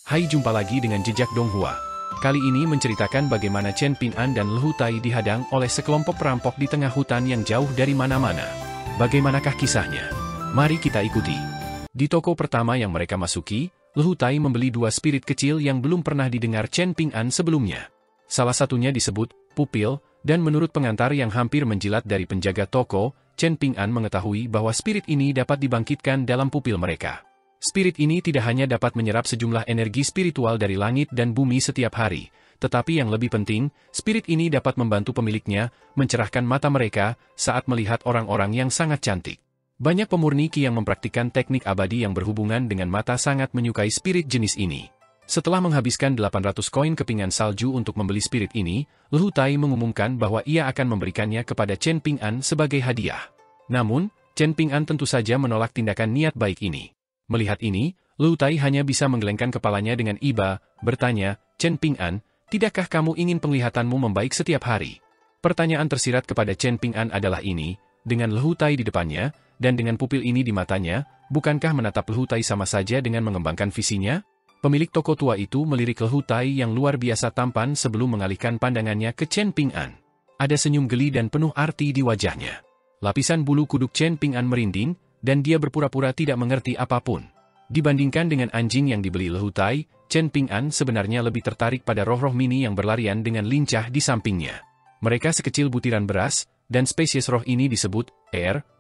Hai, jumpa lagi dengan Jejak Donghua. Kali ini menceritakan bagaimana Chen Ping'an dan Lehu Tai dihadang oleh sekelompok perampok di tengah hutan yang jauh dari mana-mana. Bagaimanakah kisahnya? Mari kita ikuti. Di toko pertama yang mereka masuki, Lehu Tai membeli dua spirit kecil yang belum pernah didengar Chen Ping'an sebelumnya. Salah satunya disebut pupil, dan menurut pengantar yang hampir menjilat dari penjaga toko, Chen Ping'an mengetahui bahwa spirit ini dapat dibangkitkan dalam pupil mereka. Spirit ini tidak hanya dapat menyerap sejumlah energi spiritual dari langit dan bumi setiap hari, tetapi yang lebih penting, spirit ini dapat membantu pemiliknya mencerahkan mata mereka saat melihat orang-orang yang sangat cantik. Banyak pemurni Qi yang mempraktikkan teknik abadi yang berhubungan dengan mata sangat menyukai spirit jenis ini. Setelah menghabiskan 800 koin kepingan salju untuk membeli spirit ini, Lehu Tai mengumumkan bahwa ia akan memberikannya kepada Chen Ping'an sebagai hadiah. Namun, Chen Ping'an tentu saja menolak tindakan niat baik ini. Melihat ini, Lehu Tai hanya bisa menggelengkan kepalanya dengan iba, bertanya, "Chen Ping'an, tidakkah kamu ingin penglihatanmu membaik setiap hari?" Pertanyaan tersirat kepada Chen Ping'an adalah ini, dengan Lehu Tai di depannya, dan dengan pupil ini di matanya, bukankah menatap Lehu Tai sama saja dengan mengembangkan visinya? Pemilik toko tua itu melirik Lehu Tai yang luar biasa tampan sebelum mengalihkan pandangannya ke Chen Ping'an. Ada senyum geli dan penuh arti di wajahnya. Lapisan bulu kuduk Chen Ping'an merinding, dan dia berpura-pura tidak mengerti apapun. Dibandingkan dengan anjing yang dibeli Lehu Tai, Chen Ping'an sebenarnya lebih tertarik pada roh-roh mini yang berlarian dengan lincah di sampingnya. Mereka sekecil butiran beras, dan spesies roh ini disebut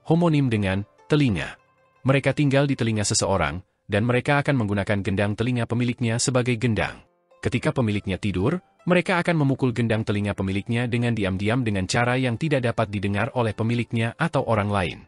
homonim dengan telinga. Mereka tinggal di telinga seseorang, dan mereka akan menggunakan gendang telinga pemiliknya sebagai gendang. Ketika pemiliknya tidur, mereka akan memukul gendang telinga pemiliknya dengan diam-diam dengan cara yang tidak dapat didengar oleh pemiliknya atau orang lain.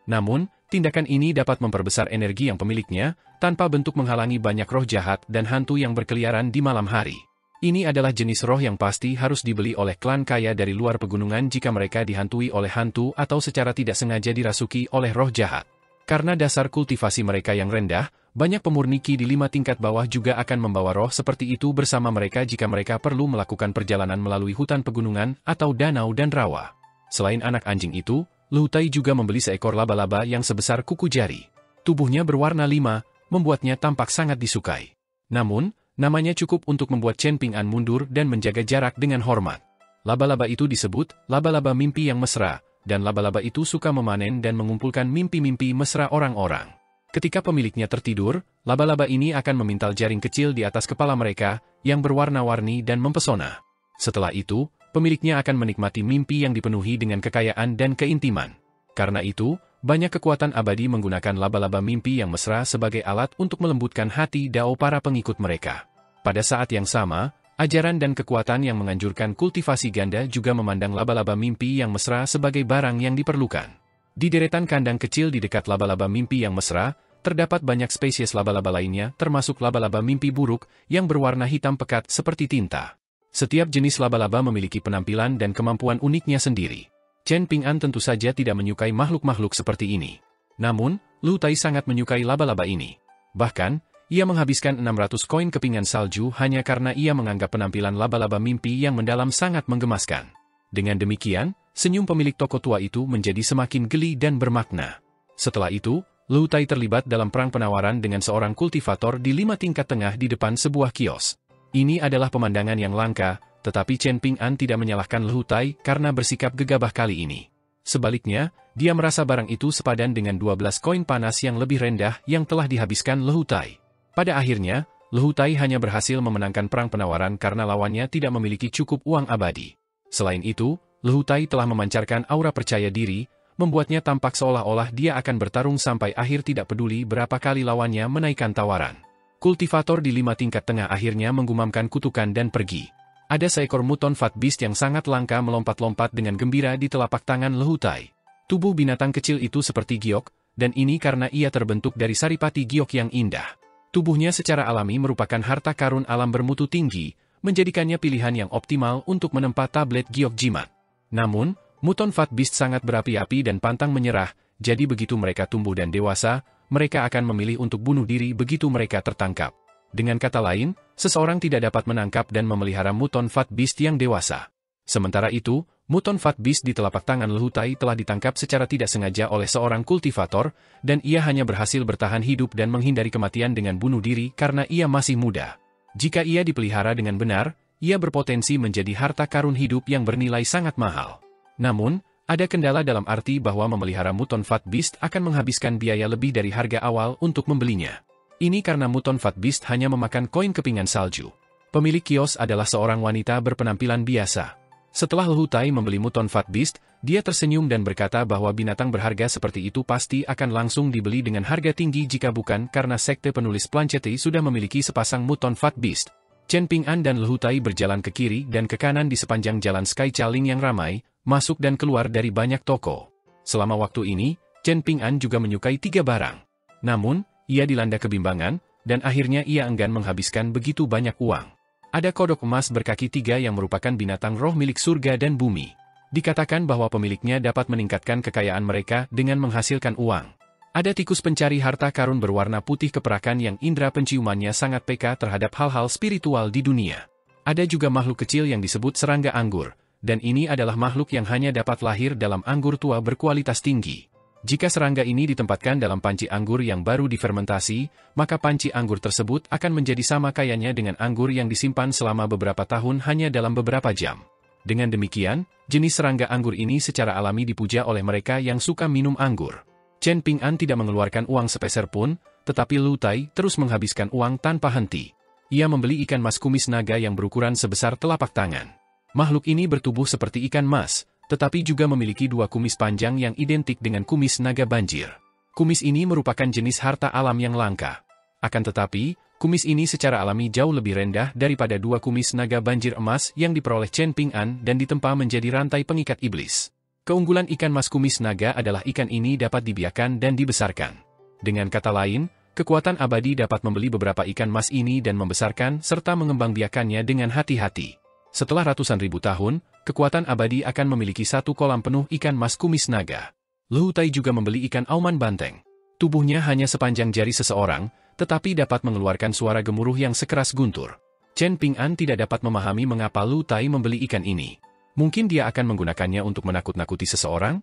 Namun, tindakan ini dapat memperbesar energi yang pemiliknya, tanpa bentuk menghalangi banyak roh jahat dan hantu yang berkeliaran di malam hari. Ini adalah jenis roh yang pasti harus dibeli oleh klan kaya dari luar pegunungan jika mereka dihantui oleh hantu atau secara tidak sengaja dirasuki oleh roh jahat. Karena dasar kultivasi mereka yang rendah, banyak pemurni Qi di 5 tingkat bawah juga akan membawa roh seperti itu bersama mereka jika mereka perlu melakukan perjalanan melalui hutan pegunungan atau danau dan rawa. Selain anak anjing itu, Lehu Tai juga membeli seekor laba-laba yang sebesar kuku jari. Tubuhnya berwarna 5, membuatnya tampak sangat disukai. Namun, namanya cukup untuk membuat Chen Ping'an mundur dan menjaga jarak dengan hormat. Laba-laba itu disebut laba-laba mimpi yang mesra, dan laba-laba itu suka memanen dan mengumpulkan mimpi-mimpi mesra orang-orang. Ketika pemiliknya tertidur, laba-laba ini akan memintal jaring kecil di atas kepala mereka, yang berwarna-warni dan mempesona. Setelah itu, pemiliknya akan menikmati mimpi yang dipenuhi dengan kekayaan dan keintiman. Karena itu, banyak kekuatan abadi menggunakan laba-laba mimpi yang mesra sebagai alat untuk melembutkan hati dao para pengikut mereka. Pada saat yang sama, ajaran dan kekuatan yang menganjurkan kultivasi ganda juga memandang laba-laba mimpi yang mesra sebagai barang yang diperlukan. Di deretan kandang kecil di dekat laba-laba mimpi yang mesra, terdapat banyak spesies laba-laba lainnya termasuk laba-laba mimpi buruk yang berwarna hitam pekat seperti tinta. Setiap jenis laba-laba memiliki penampilan dan kemampuan uniknya sendiri. Chen Ping'an tentu saja tidak menyukai makhluk-makhluk seperti ini. Namun, Lehu Tai sangat menyukai laba-laba ini. Bahkan, ia menghabiskan 600 koin kepingan salju hanya karena ia menganggap penampilan laba-laba mimpi yang mendalam sangat menggemaskan. Dengan demikian, senyum pemilik toko tua itu menjadi semakin geli dan bermakna. Setelah itu, Lehu Tai terlibat dalam perang penawaran dengan seorang kultivator di 5 tingkat tengah di depan sebuah kios. Ini adalah pemandangan yang langka, tetapi Chen Ping'an tidak menyalahkan Lehu Tai karena bersikap gegabah kali ini. Sebaliknya, dia merasa barang itu sepadan dengan 12 koin panas yang lebih rendah yang telah dihabiskan Lehu Tai. Pada akhirnya, Lehu Tai hanya berhasil memenangkan perang penawaran karena lawannya tidak memiliki cukup uang abadi. Selain itu, Lehu Tai telah memancarkan aura percaya diri, membuatnya tampak seolah-olah dia akan bertarung sampai akhir tidak peduli berapa kali lawannya menaikkan tawaran. Kultivator di 5 tingkat tengah akhirnya menggumamkan kutukan dan pergi. Ada seekor muton fat beast yang sangat langka melompat-lompat dengan gembira di telapak tangan Lehu Tai. Tubuh binatang kecil itu seperti giok, dan ini karena ia terbentuk dari saripati giok yang indah. Tubuhnya secara alami merupakan harta karun alam bermutu tinggi, menjadikannya pilihan yang optimal untuk menempa tablet giok jimat. Namun, muton fat beast sangat berapi-api dan pantang menyerah, jadi begitu mereka tumbuh dan dewasa, mereka akan memilih untuk bunuh diri begitu mereka tertangkap. Dengan kata lain, seseorang tidak dapat menangkap dan memelihara muton fat beast yang dewasa. Sementara itu, muton fat beast di telapak tangan Lehu Tai telah ditangkap secara tidak sengaja oleh seorang kultivator, dan ia hanya berhasil bertahan hidup dan menghindari kematian dengan bunuh diri karena ia masih muda. Jika ia dipelihara dengan benar, ia berpotensi menjadi harta karun hidup yang bernilai sangat mahal. Namun, ada kendala dalam arti bahwa memelihara Mouton Fat Beast akan menghabiskan biaya lebih dari harga awal untuk membelinya. Ini karena Mouton Fat Beast hanya memakan koin kepingan salju. Pemilik kios adalah seorang wanita berpenampilan biasa. Setelah Lehutai membeli Mouton Fat Beast, dia tersenyum dan berkata bahwa binatang berharga seperti itu pasti akan langsung dibeli dengan harga tinggi jika bukan karena sekte penulis Planchette sudah memiliki sepasang Mouton Fat Beast. Chen Ping'an dan Lehutai berjalan ke kiri dan ke kanan di sepanjang jalan Sky Chaling yang ramai, masuk dan keluar dari banyak toko. Selama waktu ini, Chen Ping'an juga menyukai 3 barang. Namun, ia dilanda kebimbangan, dan akhirnya ia enggan menghabiskan begitu banyak uang. Ada kodok emas berkaki 3 yang merupakan binatang roh milik surga dan bumi. Dikatakan bahwa pemiliknya dapat meningkatkan kekayaan mereka dengan menghasilkan uang. Ada tikus pencari harta karun berwarna putih keperakan yang indera penciumannya sangat peka terhadap hal-hal spiritual di dunia. Ada juga makhluk kecil yang disebut serangga anggur, dan ini adalah makhluk yang hanya dapat lahir dalam anggur tua berkualitas tinggi. Jika serangga ini ditempatkan dalam panci anggur yang baru difermentasi, maka panci anggur tersebut akan menjadi sama kayanya dengan anggur yang disimpan selama beberapa tahun hanya dalam beberapa jam. Dengan demikian, jenis serangga anggur ini secara alami dipuja oleh mereka yang suka minum anggur. Chen Ping'an tidak mengeluarkan uang sepeser pun, tetapi Lehutai terus menghabiskan uang tanpa henti. Ia membeli ikan mas kumis naga yang berukuran sebesar telapak tangan. Makhluk ini bertubuh seperti ikan mas, tetapi juga memiliki 2 kumis panjang yang identik dengan kumis naga banjir. Kumis ini merupakan jenis harta alam yang langka. Akan tetapi, kumis ini secara alami jauh lebih rendah daripada 2 kumis naga banjir emas yang diperoleh Chen Ping'an dan ditempa menjadi rantai pengikat iblis. Keunggulan ikan mas kumis naga adalah ikan ini dapat dibiarkan dan dibesarkan. Dengan kata lain, kekuatan abadi dapat membeli beberapa ikan mas ini dan membesarkan serta mengembangbiakannya dengan hati-hati. Setelah ratusan ribu tahun, kekuatan abadi akan memiliki 1 kolam penuh ikan mas kumis naga. Lehutai juga membeli ikan auman banteng. Tubuhnya hanya sepanjang jari seseorang, tetapi dapat mengeluarkan suara gemuruh yang sekeras guntur. Chen Ping'an tidak dapat memahami mengapa Lehutai membeli ikan ini. Mungkin dia akan menggunakannya untuk menakut-nakuti seseorang?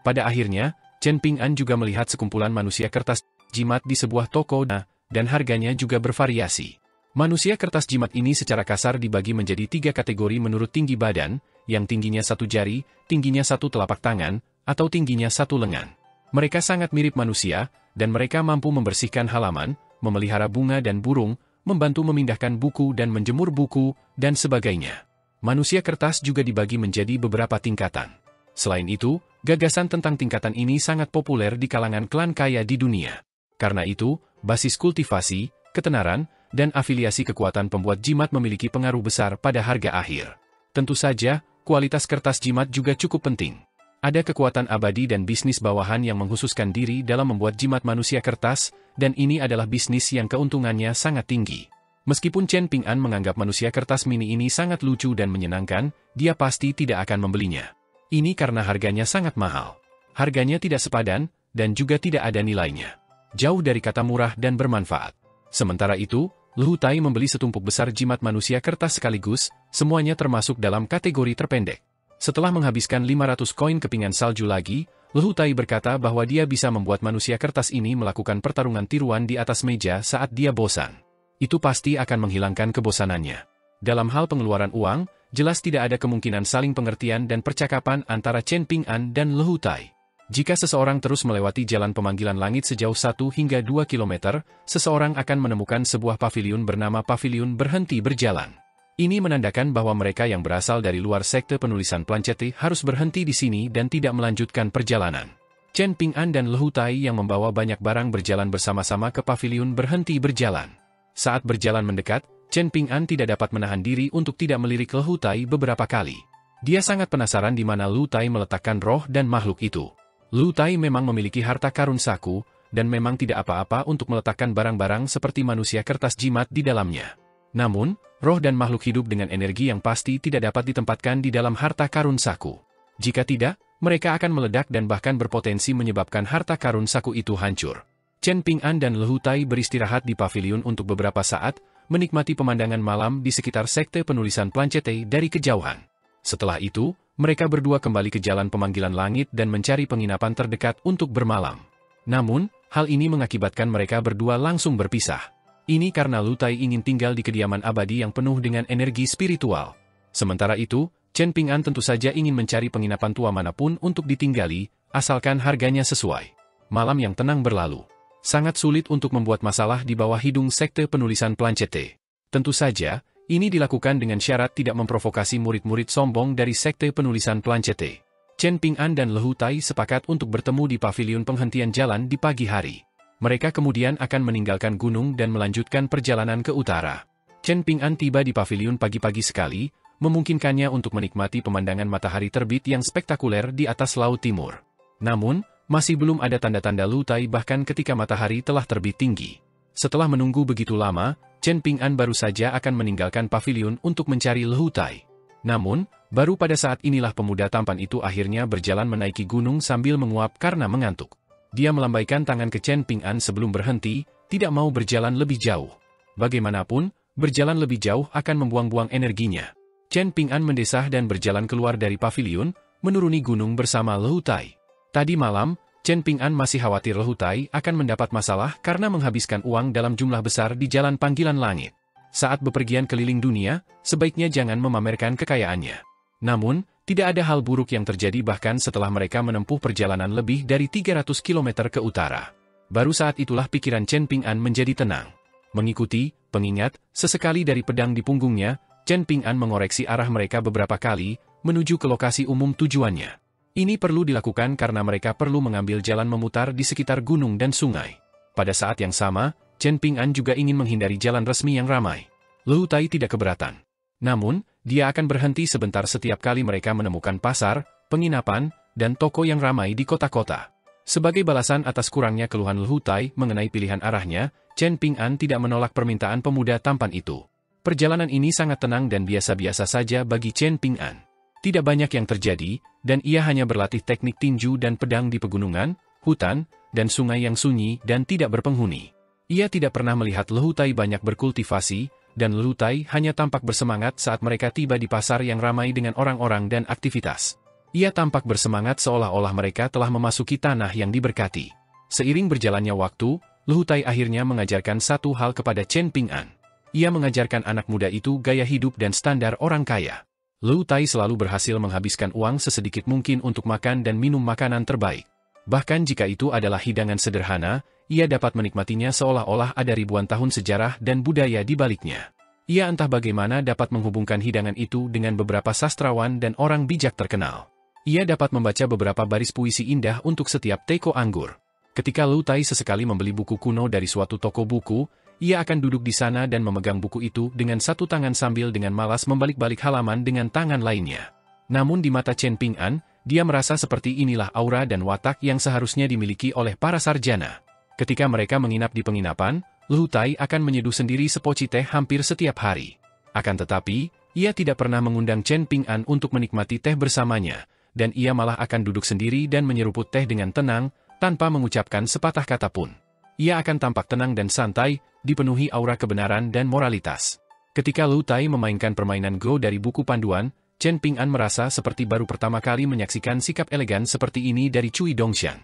Pada akhirnya, Chen Ping'an juga melihat sekumpulan manusia kertas jimat di sebuah toko dan harganya juga bervariasi. Manusia kertas jimat ini secara kasar dibagi menjadi 3 kategori menurut tinggi badan, yang tingginya 1 jari, tingginya 1 telapak tangan, atau tingginya 1 lengan. Mereka sangat mirip manusia, dan mereka mampu membersihkan halaman, memelihara bunga dan burung, membantu memindahkan buku dan menjemur buku, dan sebagainya. Manusia kertas juga dibagi menjadi beberapa tingkatan. Selain itu, gagasan tentang tingkatan ini sangat populer di kalangan klan kaya di dunia. Karena itu, basis kultivasi, ketenaran, dan afiliasi kekuatan pembuat jimat memiliki pengaruh besar pada harga akhir. Tentu saja, kualitas kertas jimat juga cukup penting. Ada kekuatan abadi dan bisnis bawahan yang menghususkan diri dalam membuat jimat manusia kertas, dan ini adalah bisnis yang keuntungannya sangat tinggi. Meskipun Chen Ping'an menganggap manusia kertas mini ini sangat lucu dan menyenangkan, dia pasti tidak akan membelinya. Ini karena harganya sangat mahal. Harganya tidak sepadan, dan juga tidak ada nilainya. Jauh dari kata murah dan bermanfaat. Sementara itu, Lehutai membeli setumpuk besar jimat manusia kertas sekaligus, semuanya termasuk dalam kategori terpendek. Setelah menghabiskan 500 koin kepingan salju lagi, Lehutai berkata bahwa dia bisa membuat manusia kertas ini melakukan pertarungan tiruan di atas meja saat dia bosan. Itu pasti akan menghilangkan kebosanannya. Dalam hal pengeluaran uang, jelas tidak ada kemungkinan saling pengertian dan percakapan antara Chen Ping'an dan Lehutai. Jika seseorang terus melewati jalan pemanggilan langit sejauh 1 hingga 2 km, seseorang akan menemukan sebuah paviliun bernama Paviliun Berhenti Berjalan. Ini menandakan bahwa mereka yang berasal dari luar sekte penulisan Planchette harus berhenti di sini dan tidak melanjutkan perjalanan. Chen Ping'an dan Lehutai yang membawa banyak barang berjalan bersama-sama ke Paviliun Berhenti Berjalan. Saat berjalan mendekat, Chen Ping'an tidak dapat menahan diri untuk tidak melirik Lehutai beberapa kali. Dia sangat penasaran di mana Lehutai meletakkan roh dan makhluk itu. Lehutai memang memiliki harta karun saku, dan memang tidak apa-apa untuk meletakkan barang-barang seperti manusia kertas jimat di dalamnya. Namun, roh dan makhluk hidup dengan energi yang pasti tidak dapat ditempatkan di dalam harta karun saku. Jika tidak, mereka akan meledak dan bahkan berpotensi menyebabkan harta karun saku itu hancur. Chen Ping'an dan Lehutai beristirahat di paviliun untuk beberapa saat, menikmati pemandangan malam di sekitar sekte penulisan Planchette dari kejauhan. Setelah itu, mereka berdua kembali ke jalan pemanggilan langit dan mencari penginapan terdekat untuk bermalam. Namun, hal ini mengakibatkan mereka berdua langsung berpisah. Ini karena Lu Tai ingin tinggal di kediaman abadi yang penuh dengan energi spiritual. Sementara itu, Chen Ping'an tentu saja ingin mencari penginapan tua manapun untuk ditinggali, asalkan harganya sesuai. Malam yang tenang berlalu. Sangat sulit untuk membuat masalah di bawah hidung sekte penulisan Planchette. Tentu saja, ini dilakukan dengan syarat tidak memprovokasi murid-murid sombong dari sekte penulisan Planchette. Chen Ping'an dan Lehu Tai sepakat untuk bertemu di paviliun penghentian jalan di pagi hari. Mereka kemudian akan meninggalkan gunung dan melanjutkan perjalanan ke utara. Chen Ping'an tiba di paviliun pagi-pagi sekali, memungkinkannya untuk menikmati pemandangan matahari terbit yang spektakuler di atas laut timur. Namun, masih belum ada tanda-tanda Lu Tai bahkan ketika matahari telah terbit tinggi. Setelah menunggu begitu lama, Chen Ping'an baru saja akan meninggalkan paviliun untuk mencari Lehu Tai. Namun, baru pada saat inilah pemuda tampan itu akhirnya berjalan menaiki gunung sambil menguap karena mengantuk. Dia melambaikan tangan ke Chen Ping'an sebelum berhenti, tidak mau berjalan lebih jauh. Bagaimanapun, berjalan lebih jauh akan membuang-buang energinya. Chen Ping'an mendesah dan berjalan keluar dari paviliun, menuruni gunung bersama Lehu Tai. Tadi malam, Chen Ping'an masih khawatir Lehu Tai akan mendapat masalah karena menghabiskan uang dalam jumlah besar di jalan panggilan langit. Saat bepergian keliling dunia, sebaiknya jangan memamerkan kekayaannya. Namun, tidak ada hal buruk yang terjadi bahkan setelah mereka menempuh perjalanan lebih dari 300 km ke utara. Baru saat itulah pikiran Chen Ping'an menjadi tenang. Mengikuti, pengingat, sesekali dari pedang di punggungnya, Chen Ping'an mengoreksi arah mereka beberapa kali, menuju ke lokasi umum tujuannya. Ini perlu dilakukan karena mereka perlu mengambil jalan memutar di sekitar gunung dan sungai. Pada saat yang sama, Chen Ping'an juga ingin menghindari jalan resmi yang ramai. Lehu Tai tidak keberatan. Namun, dia akan berhenti sebentar setiap kali mereka menemukan pasar, penginapan, dan toko yang ramai di kota-kota. Sebagai balasan atas kurangnya keluhan Lehu Tai mengenai pilihan arahnya, Chen Ping'an tidak menolak permintaan pemuda tampan itu. Perjalanan ini sangat tenang dan biasa-biasa saja bagi Chen Ping'an. Tidak banyak yang terjadi, dan ia hanya berlatih teknik tinju dan pedang di pegunungan, hutan, dan sungai yang sunyi dan tidak berpenghuni. Ia tidak pernah melihat Lehu Tai banyak berkultivasi, dan Lehu Tai hanya tampak bersemangat saat mereka tiba di pasar yang ramai dengan orang-orang dan aktivitas. Ia tampak bersemangat seolah-olah mereka telah memasuki tanah yang diberkati. Seiring berjalannya waktu, Lehu Tai akhirnya mengajarkan satu hal kepada Chen Ping'an. Ia mengajarkan anak muda itu gaya hidup dan standar orang kaya. Lehu Tai selalu berhasil menghabiskan uang sesedikit mungkin untuk makan dan minum makanan terbaik. Bahkan jika itu adalah hidangan sederhana, ia dapat menikmatinya seolah-olah ada ribuan tahun sejarah dan budaya di baliknya. Ia entah bagaimana dapat menghubungkan hidangan itu dengan beberapa sastrawan dan orang bijak terkenal. Ia dapat membaca beberapa baris puisi indah untuk setiap teko anggur. Ketika Lehu Tai sesekali membeli buku kuno dari suatu toko buku, ia akan duduk di sana dan memegang buku itu dengan satu tangan sambil dengan malas membalik-balik halaman dengan tangan lainnya. Namun di mata Chen Ping'an, dia merasa seperti inilah aura dan watak yang seharusnya dimiliki oleh para sarjana. Ketika mereka menginap di penginapan, Lehu Tai akan menyeduh sendiri sepoci teh hampir setiap hari. Akan tetapi, ia tidak pernah mengundang Chen Ping'an untuk menikmati teh bersamanya, dan ia malah akan duduk sendiri dan menyeruput teh dengan tenang, tanpa mengucapkan sepatah kata pun. Ia akan tampak tenang dan santai, dipenuhi aura kebenaran dan moralitas. Ketika Lehu Tai memainkan permainan Go dari buku panduan, Chen Ping'an merasa seperti baru pertama kali menyaksikan sikap elegan seperti ini dari Cui Dongshan.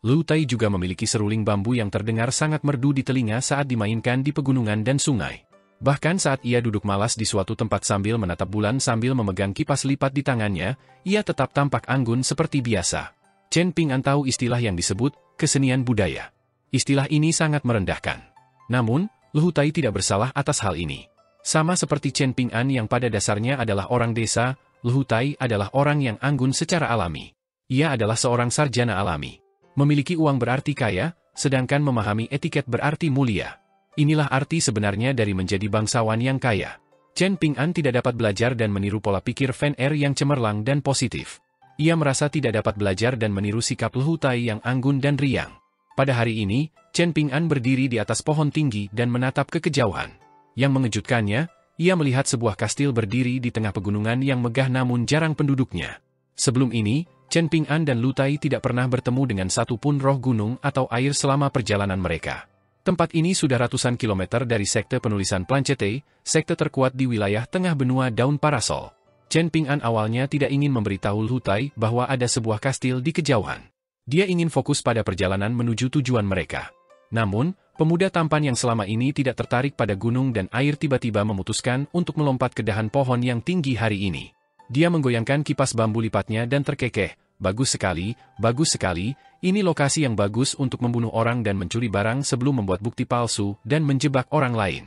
Lehu Tai juga memiliki seruling bambu yang terdengar sangat merdu di telinga saat dimainkan di pegunungan dan sungai. Bahkan saat ia duduk malas di suatu tempat sambil menatap bulan sambil memegang kipas lipat di tangannya, ia tetap tampak anggun seperti biasa. Chen Ping'an tahu istilah yang disebut kesenian budaya. Istilah ini sangat merendahkan. Namun, Lehu Tai tidak bersalah atas hal ini. Sama seperti Chen Ping'an yang pada dasarnya adalah orang desa, Lehu Tai adalah orang yang anggun secara alami. Ia adalah seorang sarjana alami. Memiliki uang berarti kaya, sedangkan memahami etiket berarti mulia. Inilah arti sebenarnya dari menjadi bangsawan yang kaya. Chen Ping'an tidak dapat belajar dan meniru pola pikir Fan Er yang cemerlang dan positif. Ia merasa tidak dapat belajar dan meniru sikap Lehu Tai yang anggun dan riang. Pada hari ini, Chen Ping'an berdiri di atas pohon tinggi dan menatap ke kejauhan. Yang mengejutkannya, ia melihat sebuah kastil berdiri di tengah pegunungan yang megah namun jarang penduduknya. Sebelum ini, Chen Ping'an dan Lehu Tai tidak pernah bertemu dengan satu pun roh gunung atau air selama perjalanan mereka. Tempat ini sudah ratusan kilometer dari sekte penulisan Planchette, sekte terkuat di wilayah tengah benua daun parasol. Chen Ping'an awalnya tidak ingin memberitahu Lehu Tai bahwa ada sebuah kastil di kejauhan. Dia ingin fokus pada perjalanan menuju tujuan mereka. Namun, Pemuda tampan yang selama ini tidak tertarik pada gunung dan air tiba-tiba memutuskan untuk melompat ke dahan pohon yang tinggi hari ini. Dia menggoyangkan kipas bambu lipatnya dan terkekeh, bagus sekali, ini lokasi yang bagus untuk membunuh orang dan mencuri barang sebelum membuat bukti palsu dan menjebak orang lain.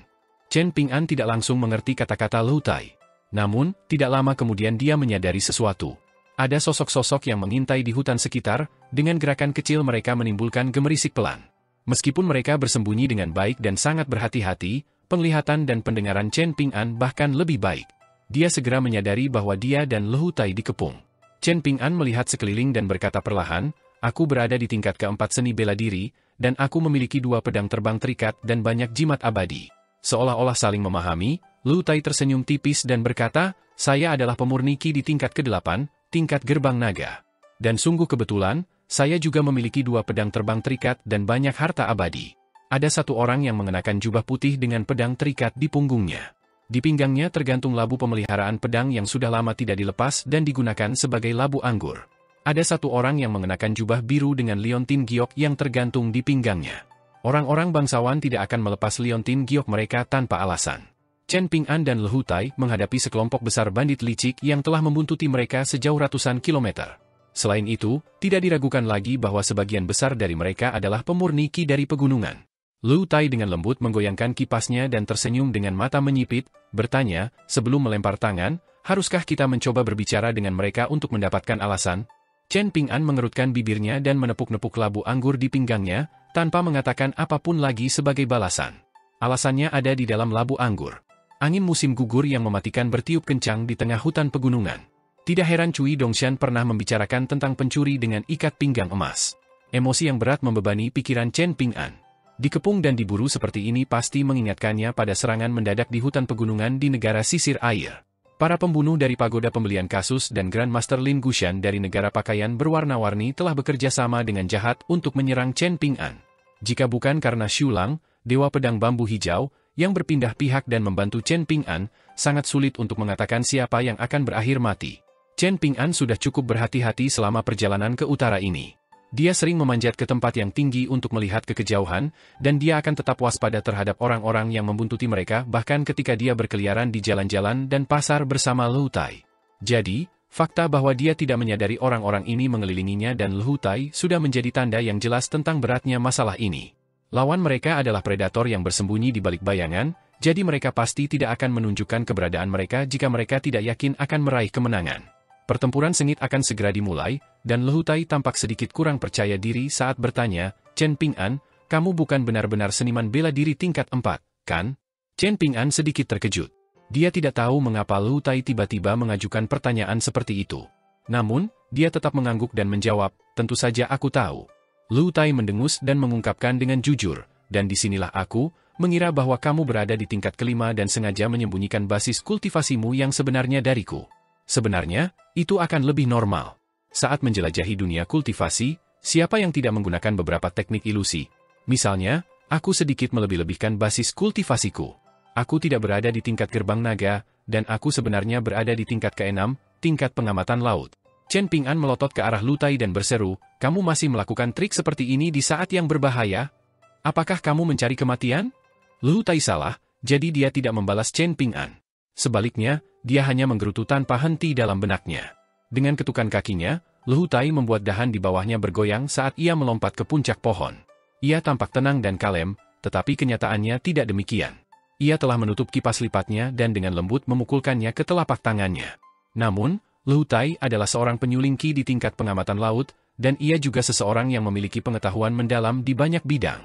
Chen Ping'an tidak langsung mengerti kata-kata Lu Tai. Namun, tidak lama kemudian dia menyadari sesuatu. Ada sosok-sosok yang mengintai di hutan sekitar, dengan gerakan kecil mereka menimbulkan gemerisik pelan. Meskipun mereka bersembunyi dengan baik dan sangat berhati-hati, penglihatan dan pendengaran Chen Ping'an bahkan lebih baik. Dia segera menyadari bahwa dia dan Lu Tai dikepung. Chen Ping'an melihat sekeliling dan berkata perlahan, "Aku berada di tingkat keempat seni bela diri, dan aku memiliki 2 pedang terbang terikat dan banyak jimat abadi." Seolah-olah saling memahami, Lu Tai tersenyum tipis dan berkata, "Saya adalah pemurniki di tingkat ke-8, tingkat gerbang naga. Dan sungguh kebetulan, saya juga memiliki 2 pedang terbang terikat dan banyak harta abadi." Ada satu orang yang mengenakan jubah putih dengan pedang terikat di punggungnya. Di pinggangnya tergantung labu pemeliharaan pedang yang sudah lama tidak dilepas dan digunakan sebagai labu anggur. Ada satu orang yang mengenakan jubah biru dengan liontin giok yang tergantung di pinggangnya. Orang-orang bangsawan tidak akan melepas liontin giok mereka tanpa alasan. Chen Ping'an dan Lu Tai menghadapi sekelompok besar bandit licik yang telah membuntuti mereka sejauh ratusan kilometer. Selain itu, tidak diragukan lagi bahwa sebagian besar dari mereka adalah pemurniki dari pegunungan. Lu Tai dengan lembut menggoyangkan kipasnya dan tersenyum dengan mata menyipit, bertanya, sebelum melempar tangan, haruskah kita mencoba berbicara dengan mereka untuk mendapatkan alasan? Chen Ping'an mengerutkan bibirnya dan menepuk-nepuk labu anggur di pinggangnya, tanpa mengatakan apapun lagi sebagai balasan. Alasannya ada di dalam labu anggur. Angin musim gugur yang mematikan bertiup kencang di tengah hutan pegunungan. Tidak heran Cui Dongshan pernah membicarakan tentang pencuri dengan ikat pinggang emas. Emosi yang berat membebani pikiran Chen Ping'an. Dikepung dan diburu seperti ini pasti mengingatkannya pada serangan mendadak di hutan pegunungan di negara sisir air. Para pembunuh dari pagoda pembelian kasus dan Grandmaster Lin Gushan dari negara pakaian berwarna-warni telah bekerja sama dengan jahat untuk menyerang Chen Ping'an. Jika bukan karena Xu Lang, Dewa Pedang Bambu Hijau, yang berpindah pihak dan membantu Chen Ping'an, sangat sulit untuk mengatakan siapa yang akan berakhir mati. Chen Ping'an sudah cukup berhati-hati selama perjalanan ke utara ini. Dia sering memanjat ke tempat yang tinggi untuk melihat ke kejauhan, dan dia akan tetap waspada terhadap orang-orang yang membuntuti mereka bahkan ketika dia berkeliaran di jalan-jalan dan pasar bersama Lu Tai. Jadi, fakta bahwa dia tidak menyadari orang-orang ini mengelilinginya dan Lu Tai sudah menjadi tanda yang jelas tentang beratnya masalah ini. Lawan mereka adalah predator yang bersembunyi di balik bayangan, jadi mereka pasti tidak akan menunjukkan keberadaan mereka jika mereka tidak yakin akan meraih kemenangan. Pertempuran sengit akan segera dimulai, dan Lu Tai tampak sedikit kurang percaya diri saat bertanya, "Chen Ping'an, kamu bukan benar-benar seniman bela diri tingkat 4, kan?" Chen Ping'an sedikit terkejut. Dia tidak tahu mengapa Lu Tai tiba-tiba mengajukan pertanyaan seperti itu. Namun, dia tetap mengangguk dan menjawab, "Tentu saja aku tahu." Lu Tai mendengus dan mengungkapkan dengan jujur, "Dan disinilah aku, mengira bahwa kamu berada di tingkat ke-5 dan sengaja menyembunyikan basis kultivasimu yang sebenarnya dariku. Sebenarnya, itu akan lebih normal. Saat menjelajahi dunia kultivasi, siapa yang tidak menggunakan beberapa teknik ilusi? Misalnya, aku sedikit melebih-lebihkan basis kultivasiku. Aku tidak berada di tingkat gerbang naga, dan aku sebenarnya berada di tingkat ke-6, tingkat pengamatan laut." Chen Ping'an melotot ke arah Lu Tai dan berseru, "Kamu masih melakukan trik seperti ini di saat yang berbahaya? Apakah kamu mencari kematian?" Lu Tai salah, jadi dia tidak membalas Chen Ping'an. Sebaliknya, dia hanya menggerutu tanpa henti dalam benaknya. Dengan ketukan kakinya, Lu Tai membuat dahan di bawahnya bergoyang saat ia melompat ke puncak pohon. Ia tampak tenang dan kalem, tetapi kenyataannya tidak demikian. Ia telah menutup kipas lipatnya dan dengan lembut memukulkannya ke telapak tangannya. Namun, Lu Tai adalah seorang penyulingki di tingkat pengamatan laut, dan ia juga seseorang yang memiliki pengetahuan mendalam di banyak bidang.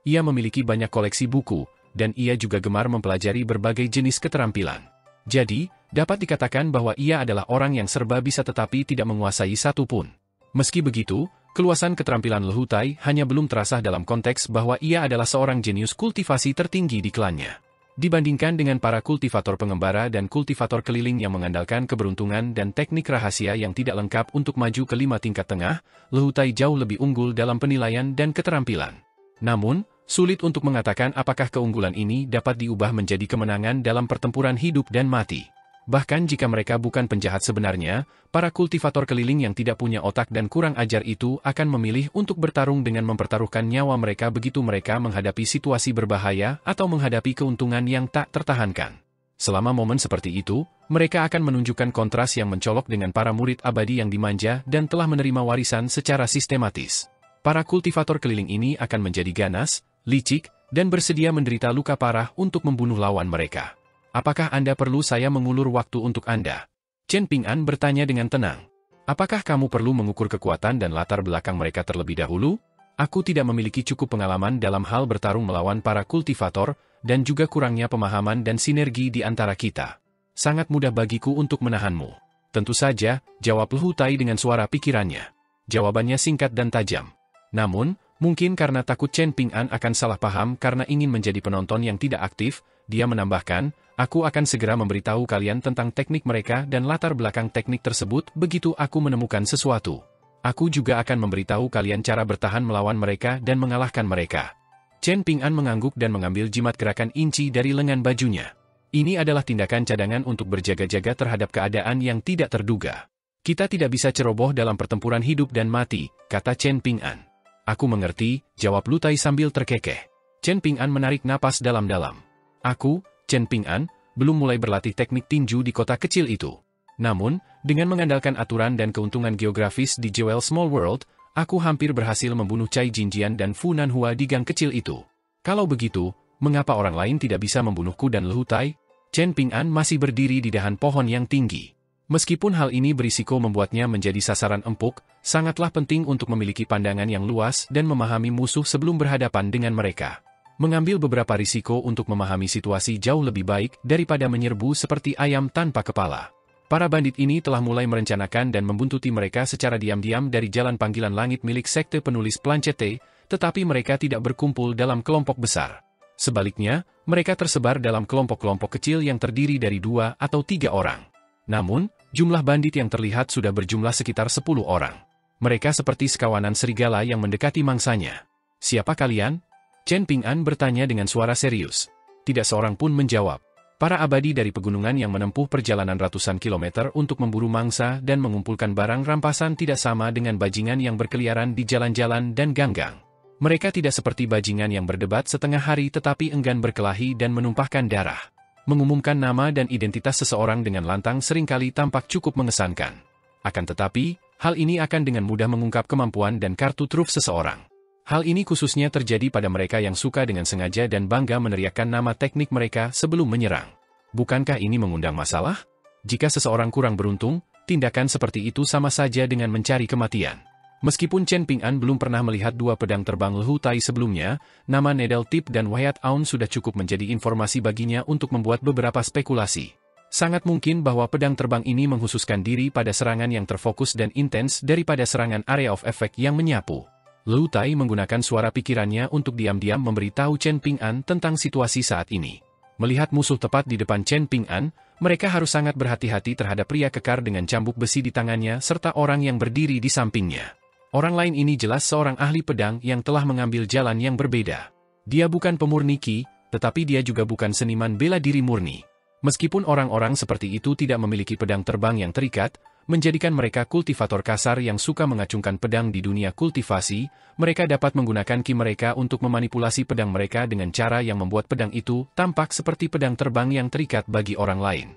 Ia memiliki banyak koleksi buku, dan ia juga gemar mempelajari berbagai jenis keterampilan. Jadi, dapat dikatakan bahwa ia adalah orang yang serba bisa tetapi tidak menguasai satu pun. Meski begitu, keluasan keterampilan Lu Tai hanya belum terasa dalam konteks bahwa ia adalah seorang jenius kultivasi tertinggi di klannya. Dibandingkan dengan para kultivator pengembara dan kultivator keliling yang mengandalkan keberuntungan dan teknik rahasia yang tidak lengkap untuk maju ke 5 tingkat tengah, Lu Tai jauh lebih unggul dalam penilaian dan keterampilan. Namun, sulit untuk mengatakan apakah keunggulan ini dapat diubah menjadi kemenangan dalam pertempuran hidup dan mati. Bahkan jika mereka bukan penjahat sebenarnya, para kultivator keliling yang tidak punya otak dan kurang ajar itu akan memilih untuk bertarung dengan mempertaruhkan nyawa mereka begitu mereka menghadapi situasi berbahaya atau menghadapi keuntungan yang tak tertahankan. Selama momen seperti itu, mereka akan menunjukkan kontras yang mencolok dengan para murid abadi yang dimanja dan telah menerima warisan secara sistematis. Para kultivator keliling ini akan menjadi ganas, licik, dan bersedia menderita luka parah untuk membunuh lawan mereka. Apakah Anda perlu saya mengulur waktu untuk Anda? Chen Ping'an bertanya dengan tenang. Apakah kamu perlu mengukur kekuatan dan latar belakang mereka terlebih dahulu? Aku tidak memiliki cukup pengalaman dalam hal bertarung melawan para kultivator, dan juga kurangnya pemahaman dan sinergi di antara kita. Sangat mudah bagiku untuk menahanmu. Tentu saja, jawab Lu Tai dengan suara pikirannya. Jawabannya singkat dan tajam. Namun, mungkin karena takut Chen Ping'an akan salah paham karena ingin menjadi penonton yang tidak aktif, dia menambahkan, aku akan segera memberitahu kalian tentang teknik mereka dan latar belakang teknik tersebut begitu aku menemukan sesuatu. Aku juga akan memberitahu kalian cara bertahan melawan mereka dan mengalahkan mereka. Chen Ping'an mengangguk dan mengambil jimat gerakan inci dari lengan bajunya. Ini adalah tindakan cadangan untuk berjaga-jaga terhadap keadaan yang tidak terduga. Kita tidak bisa ceroboh dalam pertempuran hidup dan mati, kata Chen Ping'an. Aku mengerti, jawab Lu Tai sambil terkekeh. Chen Ping'an menarik napas dalam-dalam. Aku, Chen Ping'an, belum mulai berlatih teknik tinju di kota kecil itu. Namun, dengan mengandalkan aturan dan keuntungan geografis di Jewel Small World, aku hampir berhasil membunuh Cai Jinjian dan Fu Nanhua di gang kecil itu. Kalau begitu, mengapa orang lain tidak bisa membunuhku dan Lu Tai? Chen Ping'an masih berdiri di dahan pohon yang tinggi. Meskipun hal ini berisiko membuatnya menjadi sasaran empuk, sangatlah penting untuk memiliki pandangan yang luas dan memahami musuh sebelum berhadapan dengan mereka. Mengambil beberapa risiko untuk memahami situasi jauh lebih baik daripada menyerbu seperti ayam tanpa kepala. Para bandit ini telah mulai merencanakan dan membuntuti mereka secara diam-diam dari jalan panggilan langit milik sekte penulis Planchette, tetapi mereka tidak berkumpul dalam kelompok besar. Sebaliknya, mereka tersebar dalam kelompok-kelompok kecil yang terdiri dari 2 atau 3 orang. Namun, jumlah bandit yang terlihat sudah berjumlah sekitar 10 orang. Mereka seperti sekawanan serigala yang mendekati mangsanya. Siapa kalian? Chen Ping'an bertanya dengan suara serius. Tidak seorang pun menjawab. Para abadi dari pegunungan yang menempuh perjalanan ratusan kilometer untuk memburu mangsa dan mengumpulkan barang rampasan tidak sama dengan bajingan yang berkeliaran di jalan-jalan dan ganggang. Mereka tidak seperti bajingan yang berdebat setengah hari tetapi enggan berkelahi dan menumpahkan darah. Mengumumkan nama dan identitas seseorang dengan lantang seringkali tampak cukup mengesankan. Akan tetapi, hal ini akan dengan mudah mengungkap kemampuan dan kartu truf seseorang. Hal ini khususnya terjadi pada mereka yang suka dengan sengaja dan bangga meneriakkan nama teknik mereka sebelum menyerang. Bukankah ini mengundang masalah? Jika seseorang kurang beruntung, tindakan seperti itu sama saja dengan mencari kematian. Meskipun Chen Ping'an belum pernah melihat 2 pedang terbang Lu Tai sebelumnya, nama Needle Tip dan Wyatt Aun sudah cukup menjadi informasi baginya untuk membuat beberapa spekulasi. Sangat mungkin bahwa pedang terbang ini menghususkan diri pada serangan yang terfokus dan intens daripada serangan area of effect yang menyapu. Lu Tai menggunakan suara pikirannya untuk diam-diam memberitahu Chen Ping'an tentang situasi saat ini. Melihat musuh tepat di depan Chen Ping'an, mereka harus sangat berhati-hati terhadap pria kekar dengan cambuk besi di tangannya serta orang yang berdiri di sampingnya. Orang lain ini jelas seorang ahli pedang yang telah mengambil jalan yang berbeda. Dia bukan pemurni Qi, tetapi dia juga bukan seniman bela diri murni. Meskipun orang-orang seperti itu tidak memiliki pedang terbang yang terikat, menjadikan mereka kultivator kasar yang suka mengacungkan pedang di dunia kultivasi, mereka dapat menggunakan Qi mereka untuk memanipulasi pedang mereka dengan cara yang membuat pedang itu tampak seperti pedang terbang yang terikat bagi orang lain.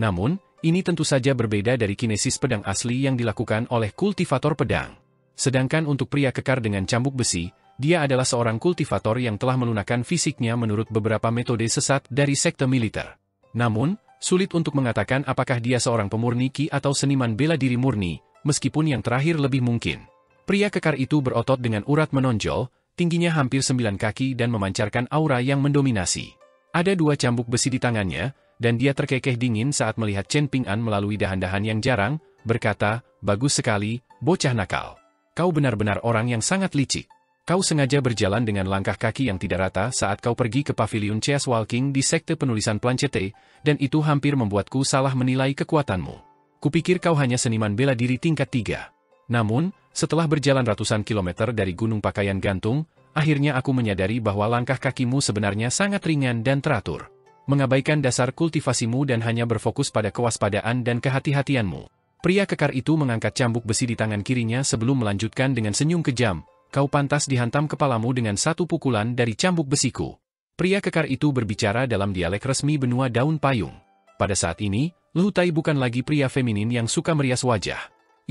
Namun, ini tentu saja berbeda dari kinesis pedang asli yang dilakukan oleh kultivator pedang. Sedangkan untuk pria kekar dengan cambuk besi, dia adalah seorang kultivator yang telah melunakkan fisiknya menurut beberapa metode sesat dari sekte militer. Namun, sulit untuk mengatakan apakah dia seorang pemurni Qi atau seniman bela diri murni, meskipun yang terakhir lebih mungkin. Pria kekar itu berotot dengan urat menonjol, tingginya hampir 9 kaki dan memancarkan aura yang mendominasi. Ada 2 cambuk besi di tangannya, dan dia terkekeh dingin saat melihat Chen Ping'an melalui dahan-dahan yang jarang, berkata, "Bagus sekali, bocah nakal. Kau benar-benar orang yang sangat licik. Kau sengaja berjalan dengan langkah kaki yang tidak rata saat kau pergi ke pavilion Cheas Walking di sekte penulisan Planchette, dan itu hampir membuatku salah menilai kekuatanmu. Kupikir kau hanya seniman bela diri tingkat 3. Namun, setelah berjalan ratusan kilometer dari Gunung Pakaian Gantung, akhirnya aku menyadari bahwa langkah kakimu sebenarnya sangat ringan dan teratur. mengabaikan dasar kultivasimu dan hanya berfokus pada kewaspadaan dan kehati-hatianmu. Pria kekar itu mengangkat cambuk besi di tangan kirinya sebelum melanjutkan dengan senyum kejam, kau pantas dihantam kepalamu dengan satu pukulan dari cambuk besiku. Pria kekar itu berbicara dalam dialek resmi benua daun payung. Pada saat ini, Luhutai bukan lagi pria feminin yang suka merias wajah.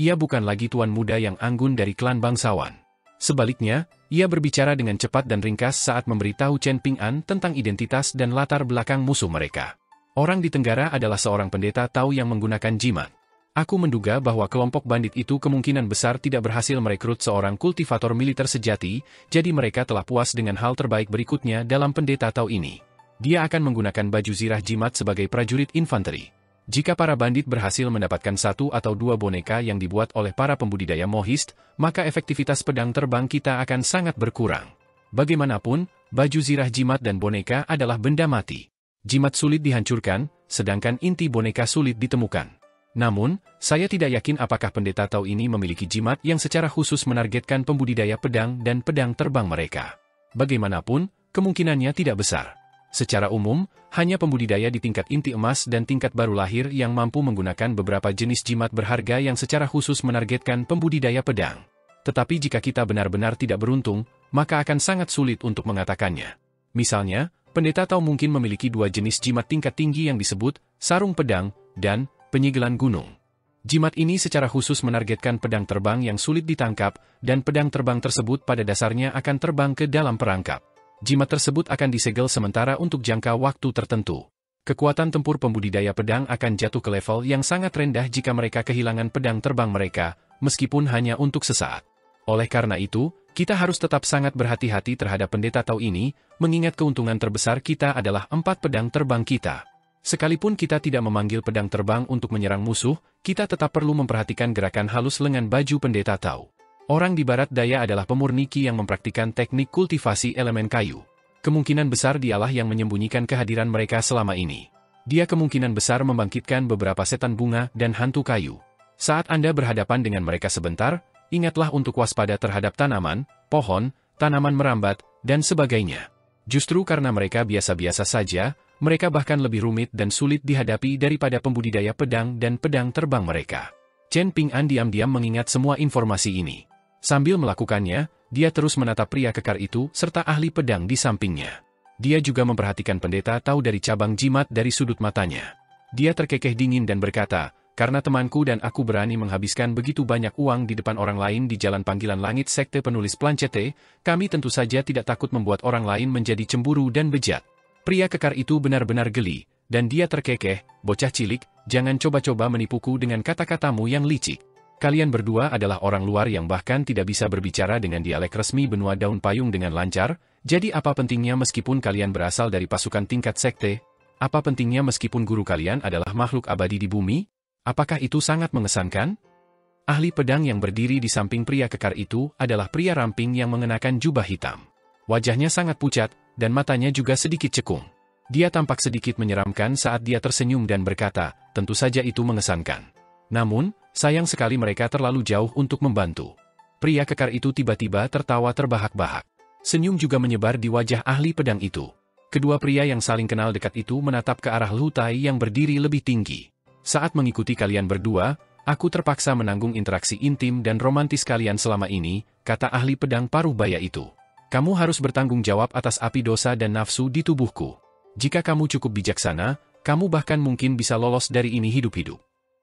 Ia bukan lagi tuan muda yang anggun dari klan bangsawan. Sebaliknya, ia berbicara dengan cepat dan ringkas saat memberitahu Chen Ping'an tentang identitas dan latar belakang musuh mereka. Orang di Tenggara adalah seorang pendeta Tao yang menggunakan jimat. Aku menduga bahwa kelompok bandit itu kemungkinan besar tidak berhasil merekrut seorang kultivator militer sejati, jadi mereka telah puas dengan hal terbaik berikutnya dalam pendeta Tao ini. Dia akan menggunakan baju zirah jimat sebagai prajurit infanteri. Jika para bandit berhasil mendapatkan satu atau dua boneka yang dibuat oleh para pembudidaya mohist, maka efektivitas pedang terbang kita akan sangat berkurang. Bagaimanapun, baju zirah jimat dan boneka adalah benda mati. Jimat sulit dihancurkan, sedangkan inti boneka sulit ditemukan. Namun, saya tidak yakin apakah pendeta Tao ini memiliki jimat yang secara khusus menargetkan pembudidaya pedang dan pedang terbang mereka. Bagaimanapun, kemungkinannya tidak besar. Secara umum, hanya pembudidaya di tingkat inti emas dan tingkat baru lahir yang mampu menggunakan beberapa jenis jimat berharga yang secara khusus menargetkan pembudidaya pedang. Tetapi jika kita benar-benar tidak beruntung, maka akan sangat sulit untuk mengatakannya. Misalnya, pendeta Tao mungkin memiliki dua jenis jimat tingkat tinggi yang disebut sarung pedang dan penyegelan gunung. Jimat ini secara khusus menargetkan pedang terbang yang sulit ditangkap, dan pedang terbang tersebut pada dasarnya akan terbang ke dalam perangkap. Jimat tersebut akan disegel sementara untuk jangka waktu tertentu. Kekuatan tempur pembudidaya pedang akan jatuh ke level yang sangat rendah jika mereka kehilangan pedang terbang mereka, meskipun hanya untuk sesaat. Oleh karena itu, kita harus tetap sangat berhati-hati terhadap pendeta Tao ini, mengingat keuntungan terbesar kita adalah 4 pedang terbang kita. Sekalipun kita tidak memanggil pedang terbang untuk menyerang musuh, kita tetap perlu memperhatikan gerakan halus lengan baju pendeta Tao. Orang di barat daya adalah pemurniki yang mempraktikkan teknik kultivasi elemen kayu. Kemungkinan besar dialah yang menyembunyikan kehadiran mereka selama ini. Dia kemungkinan besar membangkitkan beberapa setan bunga dan hantu kayu. Saat Anda berhadapan dengan mereka sebentar, ingatlah untuk waspada terhadap tanaman, pohon, tanaman merambat, dan sebagainya. Justru karena mereka biasa-biasa saja, mereka bahkan lebih rumit dan sulit dihadapi daripada pembudidaya pedang dan pedang terbang mereka. Chen Ping'an diam-diam mengingat semua informasi ini. Sambil melakukannya, dia terus menatap pria kekar itu serta ahli pedang di sampingnya. Dia juga memperhatikan pendeta Tao dari cabang jimat dari sudut matanya. Dia terkekeh dingin dan berkata, karena temanku dan aku berani menghabiskan begitu banyak uang di depan orang lain di Jalan Panggilan Langit Sekte Penulis Planchette, kami tentu saja tidak takut membuat orang lain menjadi cemburu dan bejat. Pria kekar itu benar-benar geli, dan dia terkekeh, bocah cilik, jangan coba-coba menipuku dengan kata-katamu yang licik. Kalian berdua adalah orang luar yang bahkan tidak bisa berbicara dengan dialek resmi benua daun payung dengan lancar, jadi apa pentingnya meskipun kalian berasal dari pasukan tingkat sekte? Apa pentingnya meskipun guru kalian adalah makhluk abadi di bumi? Apakah itu sangat mengesankan? Ahli pedang yang berdiri di samping pria kekar itu adalah pria ramping yang mengenakan jubah hitam. Wajahnya sangat pucat, dan matanya juga sedikit cekung. Dia tampak sedikit menyeramkan saat dia tersenyum dan berkata, tentu saja itu mengesankan. Namun, sayang sekali mereka terlalu jauh untuk membantu. Pria kekar itu tiba-tiba tertawa terbahak-bahak. Senyum juga menyebar di wajah ahli pedang itu. Kedua pria yang saling kenal dekat itu menatap ke arah Luhutai yang berdiri lebih tinggi. Saat mengikuti kalian berdua, aku terpaksa menanggung interaksi intim dan romantis kalian selama ini, kata ahli pedang paruh baya itu. Kamu harus bertanggung jawab atas api dosa dan nafsu di tubuhku. Jika kamu cukup bijaksana, kamu bahkan mungkin bisa lolos dari ini hidup-hidup.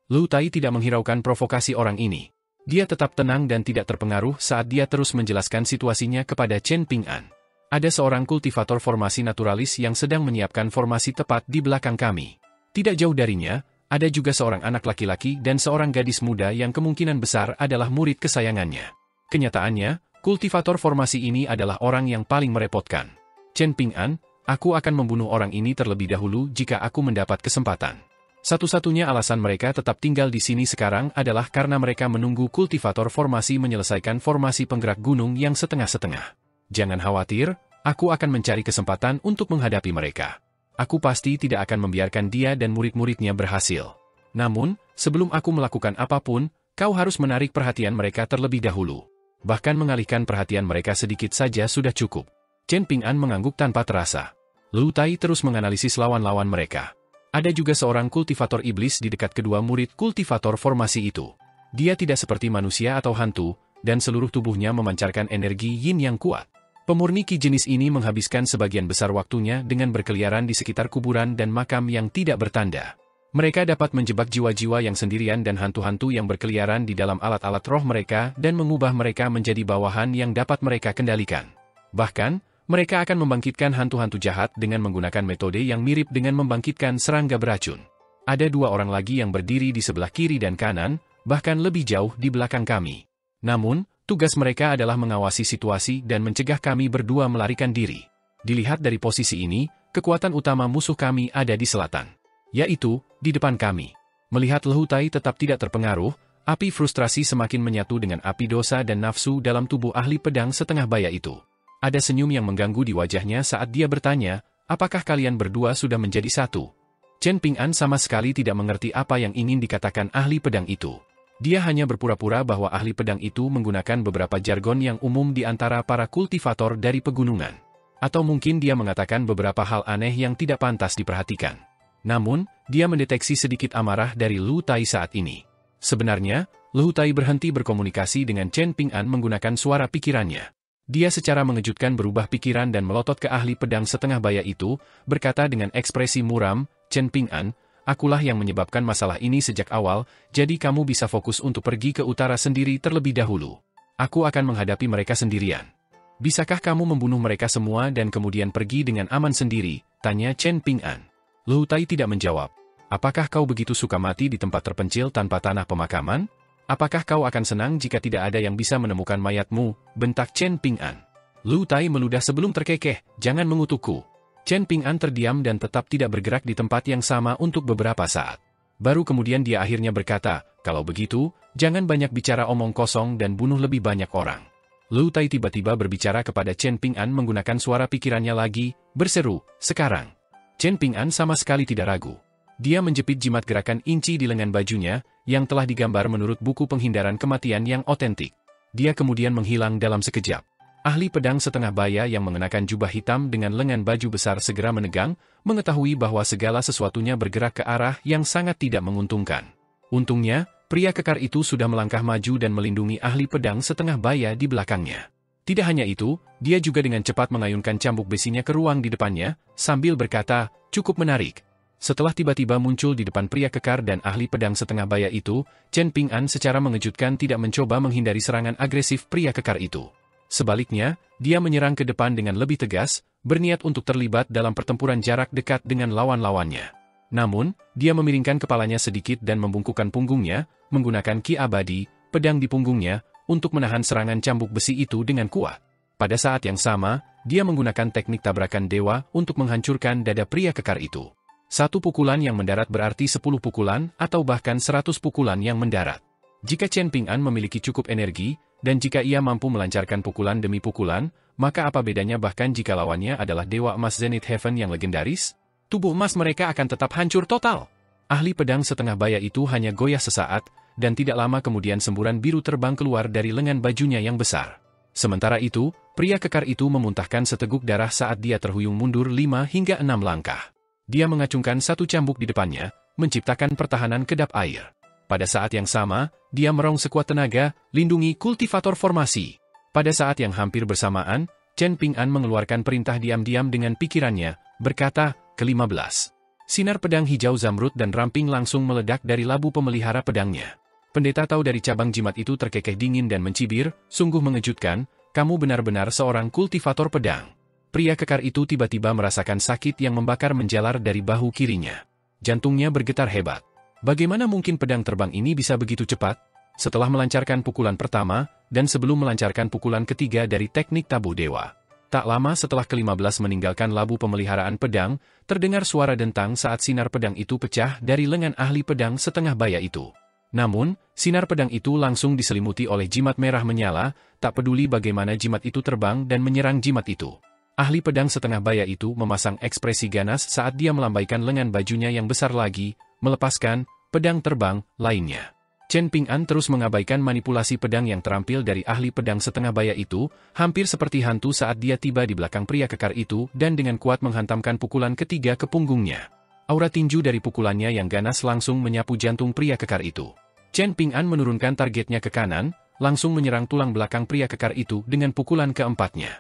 Luhutai tidak menghiraukan provokasi orang ini. Dia tetap tenang dan tidak terpengaruh saat dia terus menjelaskan situasinya kepada Chen Ping'an. Ada seorang kultivator formasi naturalis yang sedang menyiapkan formasi tepat di belakang kami. Tidak jauh darinya, ada juga seorang anak laki-laki dan seorang gadis muda yang kemungkinan besar adalah murid kesayangannya. Kenyataannya, kultivator formasi ini adalah orang yang paling merepotkan. Chen Ping'an, aku akan membunuh orang ini terlebih dahulu jika aku mendapat kesempatan. Satu-satunya alasan mereka tetap tinggal di sini sekarang adalah karena mereka menunggu kultivator formasi menyelesaikan formasi penggerak gunung yang setengah-setengah. Jangan khawatir, aku akan mencari kesempatan untuk menghadapi mereka. Aku pasti tidak akan membiarkan dia dan murid-muridnya berhasil. Namun, sebelum aku melakukan apapun, kau harus menarik perhatian mereka terlebih dahulu. Bahkan mengalihkan perhatian mereka sedikit saja sudah cukup. Chen Ping'an mengangguk tanpa terasa. Lu Tai terus menganalisis lawan-lawan mereka. Ada juga seorang kultivator iblis di dekat kedua murid kultivator formasi itu. Dia tidak seperti manusia atau hantu, dan seluruh tubuhnya memancarkan energi yin yang kuat. Pemurni ki jenis ini menghabiskan sebagian besar waktunya dengan berkeliaran di sekitar kuburan dan makam yang tidak bertanda. Mereka dapat menjebak jiwa-jiwa yang sendirian dan hantu-hantu yang berkeliaran di dalam alat-alat roh mereka dan mengubah mereka menjadi bawahan yang dapat mereka kendalikan. Bahkan, mereka akan membangkitkan hantu-hantu jahat dengan menggunakan metode yang mirip dengan membangkitkan serangga beracun. Ada 2 orang lagi yang berdiri di sebelah kiri dan kanan, bahkan lebih jauh di belakang kami. Namun, tugas mereka adalah mengawasi situasi dan mencegah kami berdua melarikan diri. Dilihat dari posisi ini, kekuatan utama musuh kami ada di selatan, yaitu di depan kami. Melihat Lu Tai tetap tidak terpengaruh, api frustrasi semakin menyatu dengan api dosa dan nafsu dalam tubuh ahli pedang setengah baya itu. Ada senyum yang mengganggu di wajahnya saat dia bertanya, apakah kalian berdua sudah menjadi satu? Chen Ping'an sama sekali tidak mengerti apa yang ingin dikatakan ahli pedang itu. Dia hanya berpura-pura bahwa ahli pedang itu menggunakan beberapa jargon yang umum di antara para kultivator dari pegunungan. Atau mungkin dia mengatakan beberapa hal aneh yang tidak pantas diperhatikan. Namun, dia mendeteksi sedikit amarah dari Lu Tai saat ini. Sebenarnya, Lu Tai berhenti berkomunikasi dengan Chen Ping'an menggunakan suara pikirannya. Dia secara mengejutkan berubah pikiran dan melotot ke ahli pedang setengah baya itu, berkata dengan ekspresi muram, Chen Ping'an, akulah yang menyebabkan masalah ini sejak awal, jadi kamu bisa fokus untuk pergi ke utara sendiri terlebih dahulu. Aku akan menghadapi mereka sendirian. Bisakah kamu membunuh mereka semua dan kemudian pergi dengan aman sendiri? Tanya Chen Ping'an. Lu Tai tidak menjawab. Apakah kau begitu suka mati di tempat terpencil tanpa tanah pemakaman? Apakah kau akan senang jika tidak ada yang bisa menemukan mayatmu? Bentak Chen Ping'an. Lu Tai meludah sebelum terkekeh, jangan mengutukku. Chen Ping'an terdiam dan tetap tidak bergerak di tempat yang sama untuk beberapa saat. Baru kemudian dia akhirnya berkata, kalau begitu, jangan banyak bicara omong kosong dan bunuh lebih banyak orang. Lu Tai tiba-tiba berbicara kepada Chen Ping'an menggunakan suara pikirannya lagi, berseru, sekarang. Chen Ping'an sama sekali tidak ragu. Dia menjepit jimat gerakan inci di lengan bajunya, yang telah digambar menurut buku penghindaran kematian yang otentik. Dia kemudian menghilang dalam sekejap. Ahli pedang setengah baya yang mengenakan jubah hitam dengan lengan baju besar segera menegang, mengetahui bahwa segala sesuatunya bergerak ke arah yang sangat tidak menguntungkan. Untungnya, pria kekar itu sudah melangkah maju dan melindungi ahli pedang setengah baya di belakangnya. Tidak hanya itu, dia juga dengan cepat mengayunkan cambuk besinya ke ruang di depannya, sambil berkata, cukup menarik. Setelah tiba-tiba muncul di depan pria kekar dan ahli pedang setengah baya itu, Chen Ping'an secara mengejutkan tidak mencoba menghindari serangan agresif pria kekar itu. Sebaliknya, dia menyerang ke depan dengan lebih tegas, berniat untuk terlibat dalam pertempuran jarak dekat dengan lawan-lawannya. Namun, dia memiringkan kepalanya sedikit dan membungkukkan punggungnya, menggunakan ki abadi, pedang di punggungnya, untuk menahan serangan cambuk besi itu dengan kuat. Pada saat yang sama, dia menggunakan teknik tabrakan dewa untuk menghancurkan dada pria kekar itu. 1 pukulan yang mendarat berarti 10 pukulan atau bahkan 100 pukulan yang mendarat. Jika Chen Ping'an memiliki cukup energi, dan jika ia mampu melancarkan pukulan demi pukulan, maka apa bedanya bahkan jika lawannya adalah Dewa Emas Zenith Heaven yang legendaris? Tubuh emas mereka akan tetap hancur total. Ahli pedang setengah baya itu hanya goyah sesaat, dan tidak lama kemudian semburan biru terbang keluar dari lengan bajunya yang besar. Sementara itu, pria kekar itu memuntahkan seteguk darah saat dia terhuyung mundur 5 hingga 6 langkah. Dia mengacungkan 1 cambuk di depannya, menciptakan pertahanan kedap air. Pada saat yang sama, dia merong sekuat tenaga, lindungi kultivator formasi. Pada saat yang hampir bersamaan, Chen Ping'an mengeluarkan perintah diam-diam dengan pikirannya, berkata, ke-15. Sinar pedang hijau zamrud dan ramping langsung meledak dari labu pemelihara pedangnya. Pendeta tahu dari cabang jimat itu terkekeh dingin dan mencibir, sungguh mengejutkan, kamu benar-benar seorang kultivator pedang. Pria kekar itu tiba-tiba merasakan sakit yang membakar menjalar dari bahu kirinya. Jantungnya bergetar hebat. Bagaimana mungkin pedang terbang ini bisa begitu cepat? Setelah melancarkan pukulan pertama, dan sebelum melancarkan pukulan ketiga dari teknik tabuh dewa. Tak lama setelah ke-15 meninggalkan labu pemeliharaan pedang, terdengar suara dentang saat sinar pedang itu pecah dari lengan ahli pedang setengah baya itu. Namun, sinar pedang itu langsung diselimuti oleh jimat merah menyala, tak peduli bagaimana jimat itu terbang dan menyerang jimat itu. Ahli pedang setengah baya itu memasang ekspresi ganas saat dia melambaikan lengan bajunya yang besar lagi, melepaskan pedang terbang lainnya. Chen Ping'an terus mengabaikan manipulasi pedang yang terampil dari ahli pedang setengah baya itu, hampir seperti hantu saat dia tiba di belakang pria kekar itu dan dengan kuat menghantamkan pukulan ketiga ke punggungnya. Aura tinju dari pukulannya yang ganas langsung menyapu jantung pria kekar itu. Chen Ping'an menurunkan targetnya ke kanan, langsung menyerang tulang belakang pria kekar itu dengan pukulan keempatnya.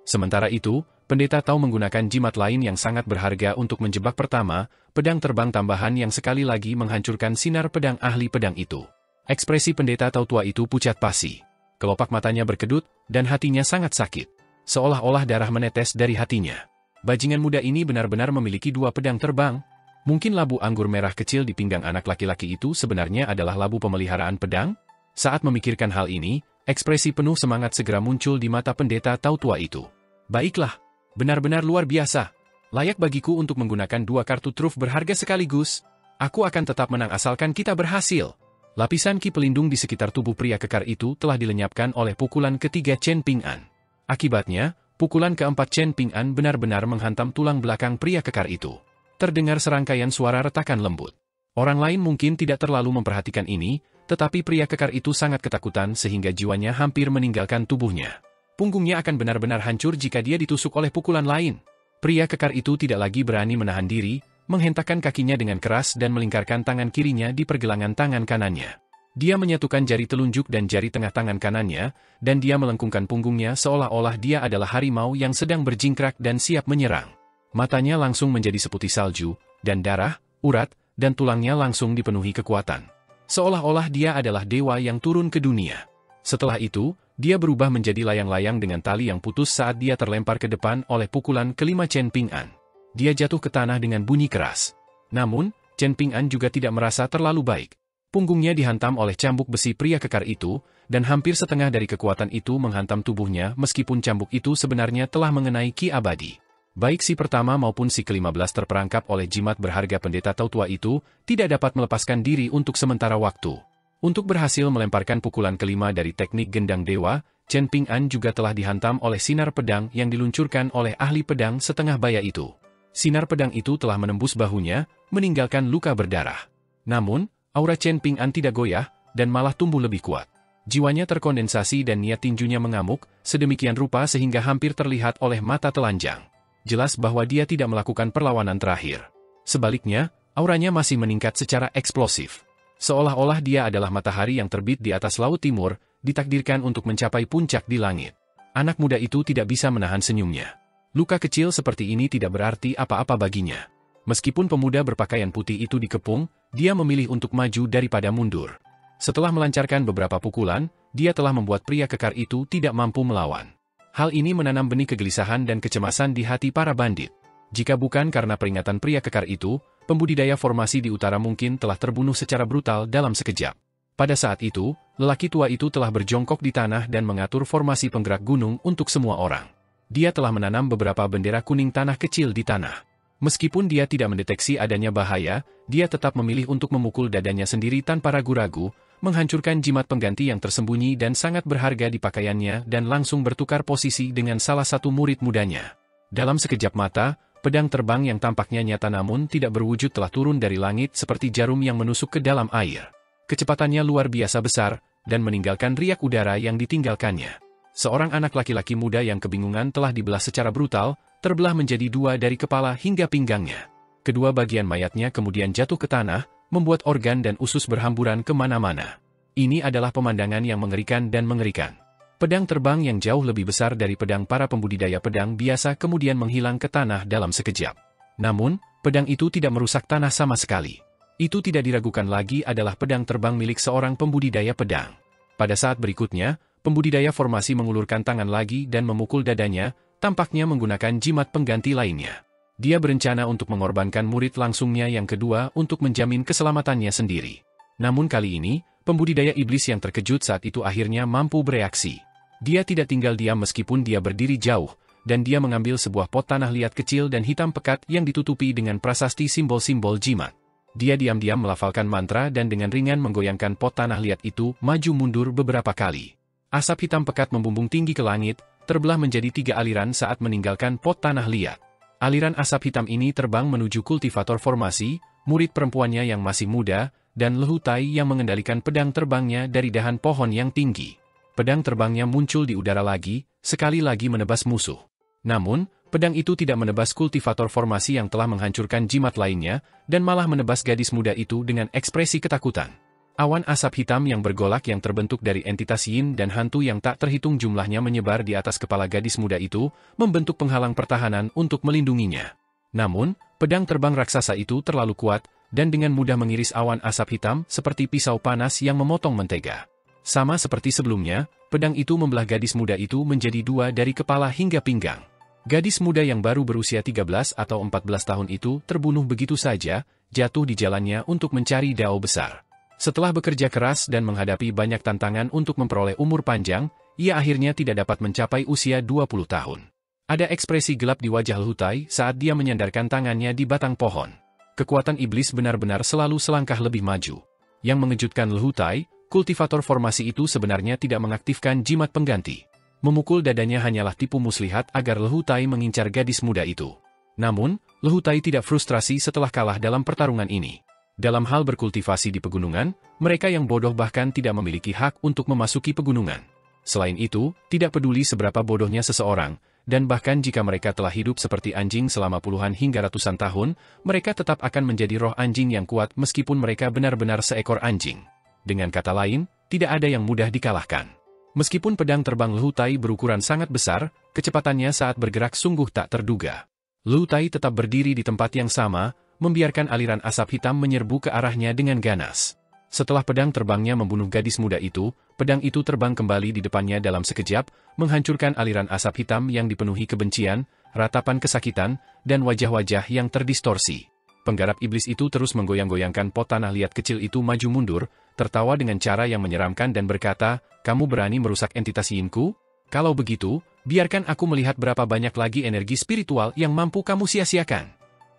Sementara itu, pendeta Tao menggunakan jimat lain yang sangat berharga untuk menjebak pertama, pedang terbang tambahan yang sekali lagi menghancurkan sinar pedang ahli pedang itu. Ekspresi pendeta Tao tua itu pucat pasi. Kelopak matanya berkedut, dan hatinya sangat sakit. Seolah-olah darah menetes dari hatinya. Bajingan muda ini benar-benar memiliki dua pedang terbang. Mungkin labu anggur merah kecil di pinggang anak laki-laki itu sebenarnya adalah labu pemeliharaan pedang? Saat memikirkan hal ini, ekspresi penuh semangat segera muncul di mata pendeta Tao tua itu. Baiklah, benar-benar luar biasa. Layak bagiku untuk menggunakan dua kartu truf berharga sekaligus. Aku akan tetap menang asalkan kita berhasil. Lapisan ki pelindung di sekitar tubuh pria kekar itu telah dilenyapkan oleh pukulan ketiga Chen Ping'an. Akibatnya, pukulan keempat Chen Ping'an benar-benar menghantam tulang belakang pria kekar itu. Terdengar serangkaian suara retakan lembut. Orang lain mungkin tidak terlalu memperhatikan ini, tetapi pria kekar itu sangat ketakutan sehingga jiwanya hampir meninggalkan tubuhnya. Punggungnya akan benar-benar hancur jika dia ditusuk oleh pukulan lain. Pria kekar itu tidak lagi berani menahan diri, menghentakkan kakinya dengan keras dan melingkarkan tangan kirinya di pergelangan tangan kanannya. Dia menyatukan jari telunjuk dan jari tengah tangan kanannya, dan dia melengkungkan punggungnya seolah-olah dia adalah harimau yang sedang berjingkrak dan siap menyerang. Matanya langsung menjadi seputih salju, dan darah, urat, dan tulangnya langsung dipenuhi kekuatan. Seolah-olah dia adalah dewa yang turun ke dunia. Setelah itu, dia berubah menjadi layang-layang dengan tali yang putus saat dia terlempar ke depan oleh pukulan kelima Chen Ping'an. Dia jatuh ke tanah dengan bunyi keras. Namun, Chen Ping'an juga tidak merasa terlalu baik. Punggungnya dihantam oleh cambuk besi pria kekar itu, dan hampir setengah dari kekuatan itu menghantam tubuhnya meskipun cambuk itu sebenarnya telah mengenai ki abadi. Baik si pertama maupun si ke-15 terperangkap oleh jimat berharga pendeta Tao tua itu, tidak dapat melepaskan diri untuk sementara waktu. Untuk berhasil melemparkan pukulan kelima dari teknik gendang dewa, Chen Ping'an juga telah dihantam oleh sinar pedang yang diluncurkan oleh ahli pedang setengah baya itu. Sinar pedang itu telah menembus bahunya, meninggalkan luka berdarah. Namun, aura Chen Ping'an tidak goyah, dan malah tumbuh lebih kuat. Jiwanya terkondensasi dan niat tinjunya mengamuk, sedemikian rupa sehingga hampir terlihat oleh mata telanjang. Jelas bahwa dia tidak melakukan perlawanan terakhir. Sebaliknya, auranya masih meningkat secara eksplosif. Seolah-olah dia adalah matahari yang terbit di atas laut timur, ditakdirkan untuk mencapai puncak di langit. Anak muda itu tidak bisa menahan senyumnya. Luka kecil seperti ini tidak berarti apa-apa baginya. Meskipun pemuda berpakaian putih itu dikepung, dia memilih untuk maju daripada mundur. Setelah melancarkan beberapa pukulan, dia telah membuat pria kekar itu tidak mampu melawan. Hal ini menanam benih kegelisahan dan kecemasan di hati para bandit. Jika bukan karena peringatan pria kekar itu, pembudidaya formasi di utara mungkin telah terbunuh secara brutal dalam sekejap. Pada saat itu, lelaki tua itu telah berjongkok di tanah dan mengatur formasi penggerak gunung untuk semua orang. Dia telah menanam beberapa bendera kuning tanah kecil di tanah. Meskipun dia tidak mendeteksi adanya bahaya, dia tetap memilih untuk memukul dadanya sendiri tanpa ragu-ragu, menghancurkan jimat pengganti yang tersembunyi dan sangat berharga di pakaiannya dan langsung bertukar posisi dengan salah satu murid mudanya. Dalam sekejap mata, pedang terbang yang tampaknya nyata namun tidak berwujud telah turun dari langit seperti jarum yang menusuk ke dalam air. Kecepatannya luar biasa besar, dan meninggalkan riak udara yang ditinggalkannya. Seorang anak laki-laki muda yang kebingungan telah dibelah secara brutal, terbelah menjadi dua dari kepala hingga pinggangnya. Kedua bagian mayatnya kemudian jatuh ke tanah, membuat organ dan usus berhamburan kemana-mana. Ini adalah pemandangan yang mengerikan dan mengerikan. Pedang terbang yang jauh lebih besar dari pedang para pembudidaya pedang biasa kemudian menghilang ke tanah dalam sekejap. Namun, pedang itu tidak merusak tanah sama sekali. Itu tidak diragukan lagi adalah pedang terbang milik seorang pembudidaya pedang. Pada saat berikutnya, pembudidaya formasi mengulurkan tangan lagi dan memukul dadanya, tampaknya menggunakan jimat pengganti lainnya. Dia berencana untuk mengorbankan murid langsungnya yang kedua untuk menjamin keselamatannya sendiri. Namun kali ini, pembudidaya iblis yang terkejut saat itu akhirnya mampu bereaksi. Dia tidak tinggal diam meskipun dia berdiri jauh, dan dia mengambil sebuah pot tanah liat kecil dan hitam pekat yang ditutupi dengan prasasti simbol-simbol jimat. Dia diam-diam melafalkan mantra dan dengan ringan menggoyangkan pot tanah liat itu maju mundur beberapa kali. Asap hitam pekat membumbung tinggi ke langit, terbelah menjadi 3 aliran saat meninggalkan pot tanah liat. Aliran asap hitam ini terbang menuju kultivator formasi, murid perempuannya yang masih muda, dan Lehutai yang mengendalikan pedang terbangnya dari dahan pohon yang tinggi. Pedang terbangnya muncul di udara lagi, sekali lagi menebas musuh. Namun, pedang itu tidak menebas kultivator formasi yang telah menghancurkan jimat lainnya, dan malah menebas gadis muda itu dengan ekspresi ketakutan. Awan asap hitam yang bergolak yang terbentuk dari entitas yin dan hantu yang tak terhitung jumlahnya menyebar di atas kepala gadis muda itu, membentuk penghalang pertahanan untuk melindunginya. Namun, pedang terbang raksasa itu terlalu kuat, dan dengan mudah mengiris awan asap hitam seperti pisau panas yang memotong mentega. Sama seperti sebelumnya, pedang itu membelah gadis muda itu menjadi dua dari kepala hingga pinggang. Gadis muda yang baru berusia 13 atau 14 tahun itu terbunuh begitu saja, jatuh di jalannya untuk mencari dao besar. Setelah bekerja keras dan menghadapi banyak tantangan untuk memperoleh umur panjang, ia akhirnya tidak dapat mencapai usia 20 tahun. Ada ekspresi gelap di wajah Lehutai saat dia menyandarkan tangannya di batang pohon. Kekuatan iblis benar-benar selalu selangkah lebih maju. Yang mengejutkan Lehutai, kultivator formasi itu sebenarnya tidak mengaktifkan jimat pengganti. Memukul dadanya hanyalah tipu muslihat agar Lehutai mengincar gadis muda itu. Namun, Lehutai tidak frustrasi setelah kalah dalam pertarungan ini. Dalam hal berkultivasi di pegunungan, mereka yang bodoh bahkan tidak memiliki hak untuk memasuki pegunungan. Selain itu, tidak peduli seberapa bodohnya seseorang, dan bahkan jika mereka telah hidup seperti anjing selama puluhan hingga ratusan tahun, mereka tetap akan menjadi roh anjing yang kuat meskipun mereka benar-benar seekor anjing. Dengan kata lain, tidak ada yang mudah dikalahkan. Meskipun pedang terbang Lehutai berukuran sangat besar, kecepatannya saat bergerak sungguh tak terduga. Lehutai tetap berdiri di tempat yang sama, membiarkan aliran asap hitam menyerbu ke arahnya dengan ganas. Setelah pedang terbangnya membunuh gadis muda itu, pedang itu terbang kembali di depannya dalam sekejap, menghancurkan aliran asap hitam yang dipenuhi kebencian, ratapan kesakitan, dan wajah-wajah yang terdistorsi. Penggarap iblis itu terus menggoyang-goyangkan pot tanah liat kecil itu maju mundur, tertawa dengan cara yang menyeramkan dan berkata, "Kamu berani merusak entitas yinku? Kalau begitu, biarkan aku melihat berapa banyak lagi energi spiritual yang mampu kamu sia-siakan."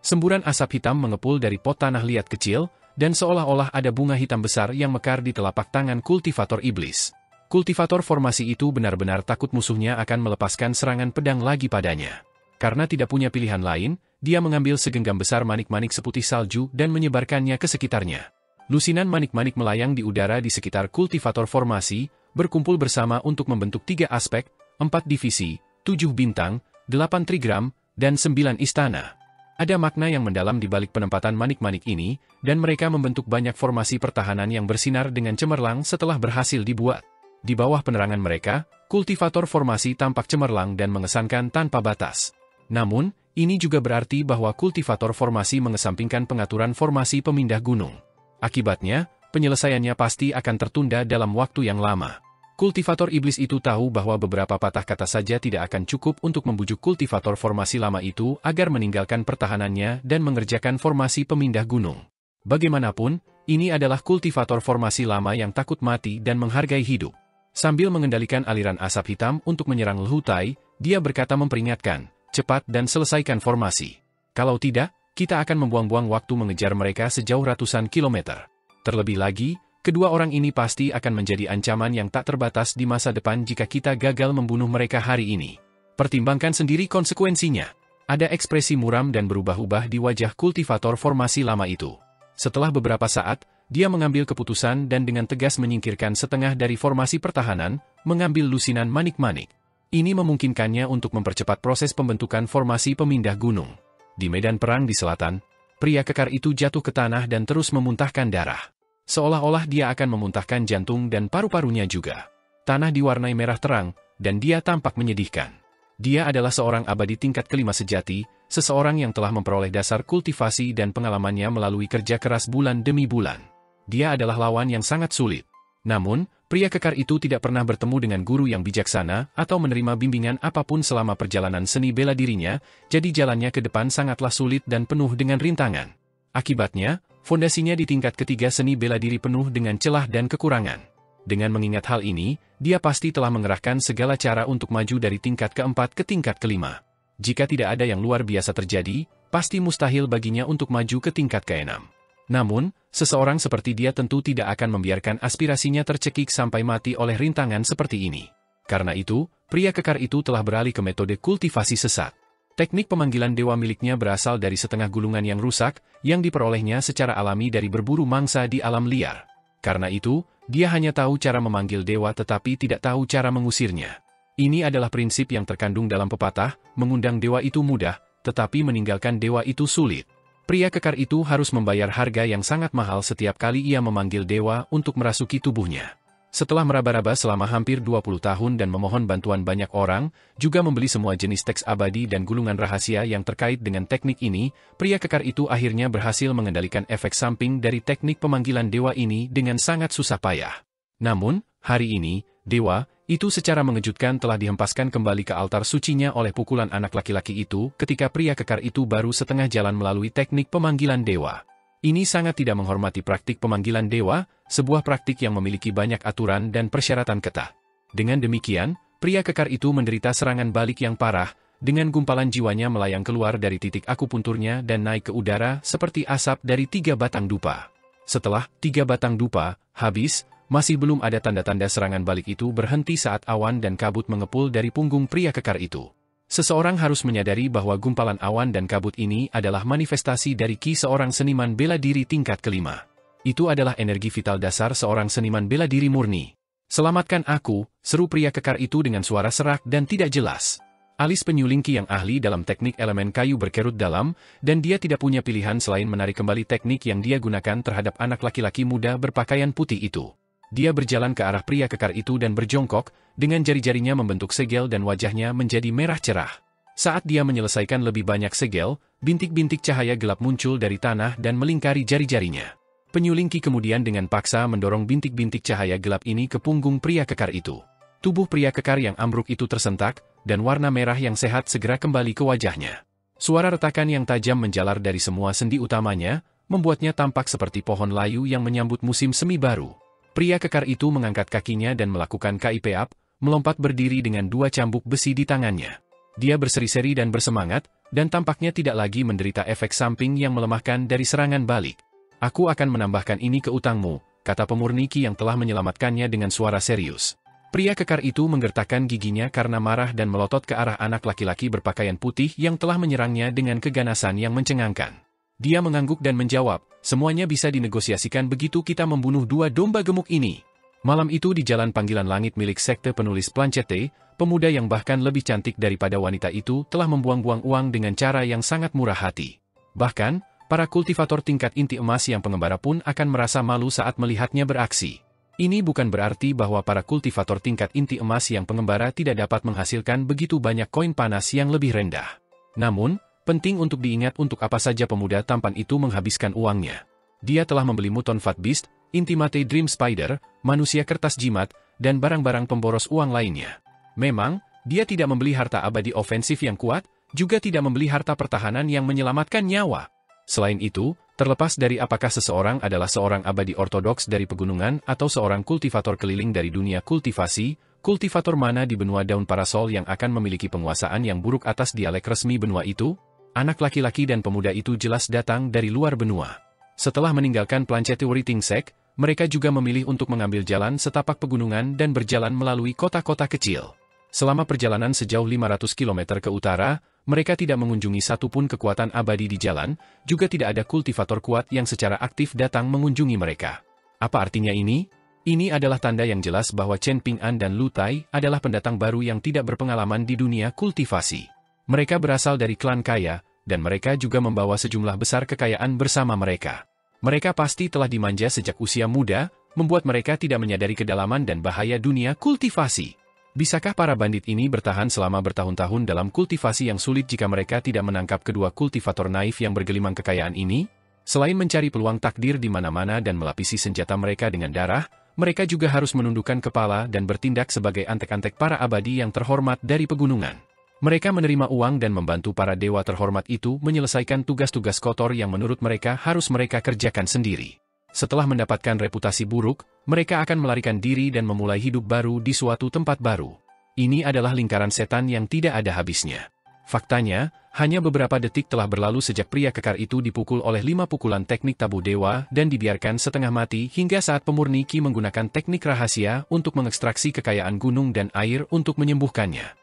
Semburan asap hitam mengepul dari pot tanah liat kecil, dan seolah-olah ada bunga hitam besar yang mekar di telapak tangan kultivator iblis. Kultivator formasi itu benar-benar takut musuhnya akan melepaskan serangan pedang lagi padanya. Karena tidak punya pilihan lain, dia mengambil segenggam besar manik-manik seputih salju dan menyebarkannya ke sekitarnya. Lusinan manik-manik melayang di udara di sekitar kultivator formasi, berkumpul bersama untuk membentuk 3 aspek, 4 divisi, 7 bintang, 8 trigram, dan 9 istana. Ada makna yang mendalam di balik penempatan manik-manik ini, dan mereka membentuk banyak formasi pertahanan yang bersinar dengan cemerlang setelah berhasil dibuat. Di bawah penerangan mereka, kultivator formasi tampak cemerlang dan mengesankan tanpa batas. Namun, ini juga berarti bahwa kultivator formasi mengesampingkan pengaturan formasi pemindah gunung. Akibatnya, penyelesaiannya pasti akan tertunda dalam waktu yang lama. Kultivator iblis itu tahu bahwa beberapa patah kata saja tidak akan cukup untuk membujuk kultivator formasi lama itu agar meninggalkan pertahanannya dan mengerjakan formasi pemindah gunung. Bagaimanapun, ini adalah kultivator formasi lama yang takut mati dan menghargai hidup. Sambil mengendalikan aliran asap hitam untuk menyerang Lehutai, dia berkata memperingatkan, "Cepat dan selesaikan formasi. Kalau tidak, kita akan membuang-buang waktu mengejar mereka sejauh ratusan kilometer. Terlebih lagi, kedua orang ini pasti akan menjadi ancaman yang tak terbatas di masa depan jika kita gagal membunuh mereka hari ini. Pertimbangkan sendiri konsekuensinya." Ada ekspresi muram dan berubah-ubah di wajah kultivator formasi lama itu. Setelah beberapa saat, dia mengambil keputusan dan dengan tegas menyingkirkan setengah dari formasi pertahanan, mengambil lusinan manik-manik. Ini memungkinkannya untuk mempercepat proses pembentukan formasi pemindah gunung. Di medan perang di selatan, pria kekar itu jatuh ke tanah dan terus memuntahkan darah. Seolah-olah dia akan memuntahkan jantung dan paru-parunya juga. Tanah diwarnai merah terang, dan dia tampak menyedihkan. Dia adalah seorang abadi tingkat kelima sejati, seseorang yang telah memperoleh dasar kultivasi dan pengalamannya melalui kerja keras bulan demi bulan. Dia adalah lawan yang sangat sulit. Namun, pria kekar itu tidak pernah bertemu dengan guru yang bijaksana atau menerima bimbingan apapun selama perjalanan seni bela dirinya, jadi jalannya ke depan sangatlah sulit dan penuh dengan rintangan. Akibatnya, fondasinya di tingkat ketiga seni bela diri penuh dengan celah dan kekurangan. Dengan mengingat hal ini, dia pasti telah mengerahkan segala cara untuk maju dari tingkat keempat ke tingkat kelima. Jika tidak ada yang luar biasa terjadi, pasti mustahil baginya untuk maju ke tingkat keenam. Namun, seseorang seperti dia tentu tidak akan membiarkan aspirasinya tercekik sampai mati oleh rintangan seperti ini. Karena itu, pria kekar itu telah beralih ke metode kultivasi sesat. Teknik pemanggilan dewa miliknya berasal dari setengah gulungan yang rusak, yang diperolehnya secara alami dari berburu mangsa di alam liar. Karena itu, dia hanya tahu cara memanggil dewa tetapi tidak tahu cara mengusirnya. Ini adalah prinsip yang terkandung dalam pepatah, mengundang dewa itu mudah, tetapi meninggalkan dewa itu sulit. Pria kekar itu harus membayar harga yang sangat mahal setiap kali ia memanggil dewa untuk merasuki tubuhnya. Setelah meraba-raba selama hampir 20 tahun dan memohon bantuan banyak orang, juga membeli semua jenis teks abadi dan gulungan rahasia yang terkait dengan teknik ini, pria kekar itu akhirnya berhasil mengendalikan efek samping dari teknik pemanggilan dewa ini dengan sangat susah payah. Namun, hari ini, dewa itu secara mengejutkan telah dihempaskan kembali ke altar sucinya oleh pukulan anak laki-laki itu ketika pria kekar itu baru setengah jalan melalui teknik pemanggilan dewa. Ini sangat tidak menghormati praktik pemanggilan dewa, sebuah praktik yang memiliki banyak aturan dan persyaratan ketat. Dengan demikian, pria kekar itu menderita serangan balik yang parah, dengan gumpalan jiwanya melayang keluar dari titik akupunturnya dan naik ke udara seperti asap dari 3 batang dupa. Setelah 3 batang dupa habis, masih belum ada tanda-tanda serangan balik itu berhenti saat awan dan kabut mengepul dari punggung pria kekar itu. Seseorang harus menyadari bahwa gumpalan awan dan kabut ini adalah manifestasi dari ki seorang seniman bela diri tingkat kelima. Itu adalah energi vital dasar seorang seniman bela diri murni. "Selamatkan aku," seru pria kekar itu dengan suara serak dan tidak jelas. Alis penyuling ki yang ahli dalam teknik elemen kayu berkerut dalam, dan dia tidak punya pilihan selain menarik kembali teknik yang dia gunakan terhadap anak laki-laki muda berpakaian putih itu. Dia berjalan ke arah pria kekar itu dan berjongkok, dengan jari-jarinya membentuk segel dan wajahnya menjadi merah cerah. Saat dia menyelesaikan lebih banyak segel, bintik-bintik cahaya gelap muncul dari tanah dan melingkari jari-jarinya. Penyuling ki kemudian dengan paksa mendorong bintik-bintik cahaya gelap ini ke punggung pria kekar itu. Tubuh pria kekar yang ambruk itu tersentak, dan warna merah yang sehat segera kembali ke wajahnya. Suara retakan yang tajam menjalar dari semua sendi utamanya, membuatnya tampak seperti pohon layu yang menyambut musim semi baru. Pria kekar itu mengangkat kakinya dan melakukan KIP up, melompat berdiri dengan 2 cambuk besi di tangannya. Dia berseri-seri dan bersemangat, dan tampaknya tidak lagi menderita efek samping yang melemahkan dari serangan balik. "Aku akan menambahkan ini ke utangmu," kata pemurni ki yang telah menyelamatkannya dengan suara serius. Pria kekar itu menggertakkan giginya karena marah dan melotot ke arah anak laki-laki berpakaian putih yang telah menyerangnya dengan keganasan yang mencengangkan. Dia mengangguk dan menjawab, "Semuanya bisa dinegosiasikan begitu kita membunuh 2 domba gemuk ini." Malam itu di jalan panggilan langit milik sekte penulis Planchette, pemuda yang bahkan lebih cantik daripada wanita itu telah membuang-buang uang dengan cara yang sangat murah hati. Bahkan, para kultivator tingkat inti emas yang pengembara pun akan merasa malu saat melihatnya beraksi. Ini bukan berarti bahwa para kultivator tingkat inti emas yang pengembara tidak dapat menghasilkan begitu banyak koin panas yang lebih rendah. Namun, penting untuk diingat untuk apa saja pemuda tampan itu menghabiskan uangnya. Dia telah membeli Muton Fat Beast, Intimate Dream Spider, manusia kertas jimat, dan barang-barang pemboros uang lainnya. Memang, dia tidak membeli harta abadi ofensif yang kuat, juga tidak membeli harta pertahanan yang menyelamatkan nyawa. Selain itu, terlepas dari apakah seseorang adalah seorang abadi ortodoks dari pegunungan atau seorang kultivator keliling dari dunia kultivasi, kultivator mana di benua daun parasol yang akan memiliki penguasaan yang buruk atas dialek resmi benua itu? Anak laki-laki dan pemuda itu jelas datang dari luar benua. Setelah meninggalkan Planchette Writing-Sek, mereka juga memilih untuk mengambil jalan setapak pegunungan dan berjalan melalui kota-kota kecil. Selama perjalanan sejauh 500 km ke utara, mereka tidak mengunjungi satupun kekuatan abadi di jalan, juga tidak ada kultivator kuat yang secara aktif datang mengunjungi mereka. Apa artinya ini? Ini adalah tanda yang jelas bahwa Chen Ping'an dan Lu Tai adalah pendatang baru yang tidak berpengalaman di dunia kultivasi. Mereka berasal dari klan kaya, dan mereka juga membawa sejumlah besar kekayaan bersama mereka. Mereka pasti telah dimanja sejak usia muda, membuat mereka tidak menyadari kedalaman dan bahaya dunia kultivasi. Bisakah para bandit ini bertahan selama bertahun-tahun dalam kultivasi yang sulit jika mereka tidak menangkap kedua kultivator naif yang bergelimang kekayaan ini? Selain mencari peluang takdir di mana-mana dan melapisi senjata mereka dengan darah, mereka juga harus menundukkan kepala dan bertindak sebagai antek-antek para abadi yang terhormat dari pegunungan. Mereka menerima uang dan membantu para dewa terhormat itu menyelesaikan tugas-tugas kotor yang menurut mereka harus mereka kerjakan sendiri. Setelah mendapatkan reputasi buruk, mereka akan melarikan diri dan memulai hidup baru di suatu tempat baru. Ini adalah lingkaran setan yang tidak ada habisnya. Faktanya, hanya beberapa detik telah berlalu sejak pria kekar itu dipukul oleh 5 pukulan teknik tabu dewa dan dibiarkan setengah mati hingga saat pemurni ki menggunakan teknik rahasia untuk mengekstraksi kekayaan gunung dan air untuk menyembuhkannya.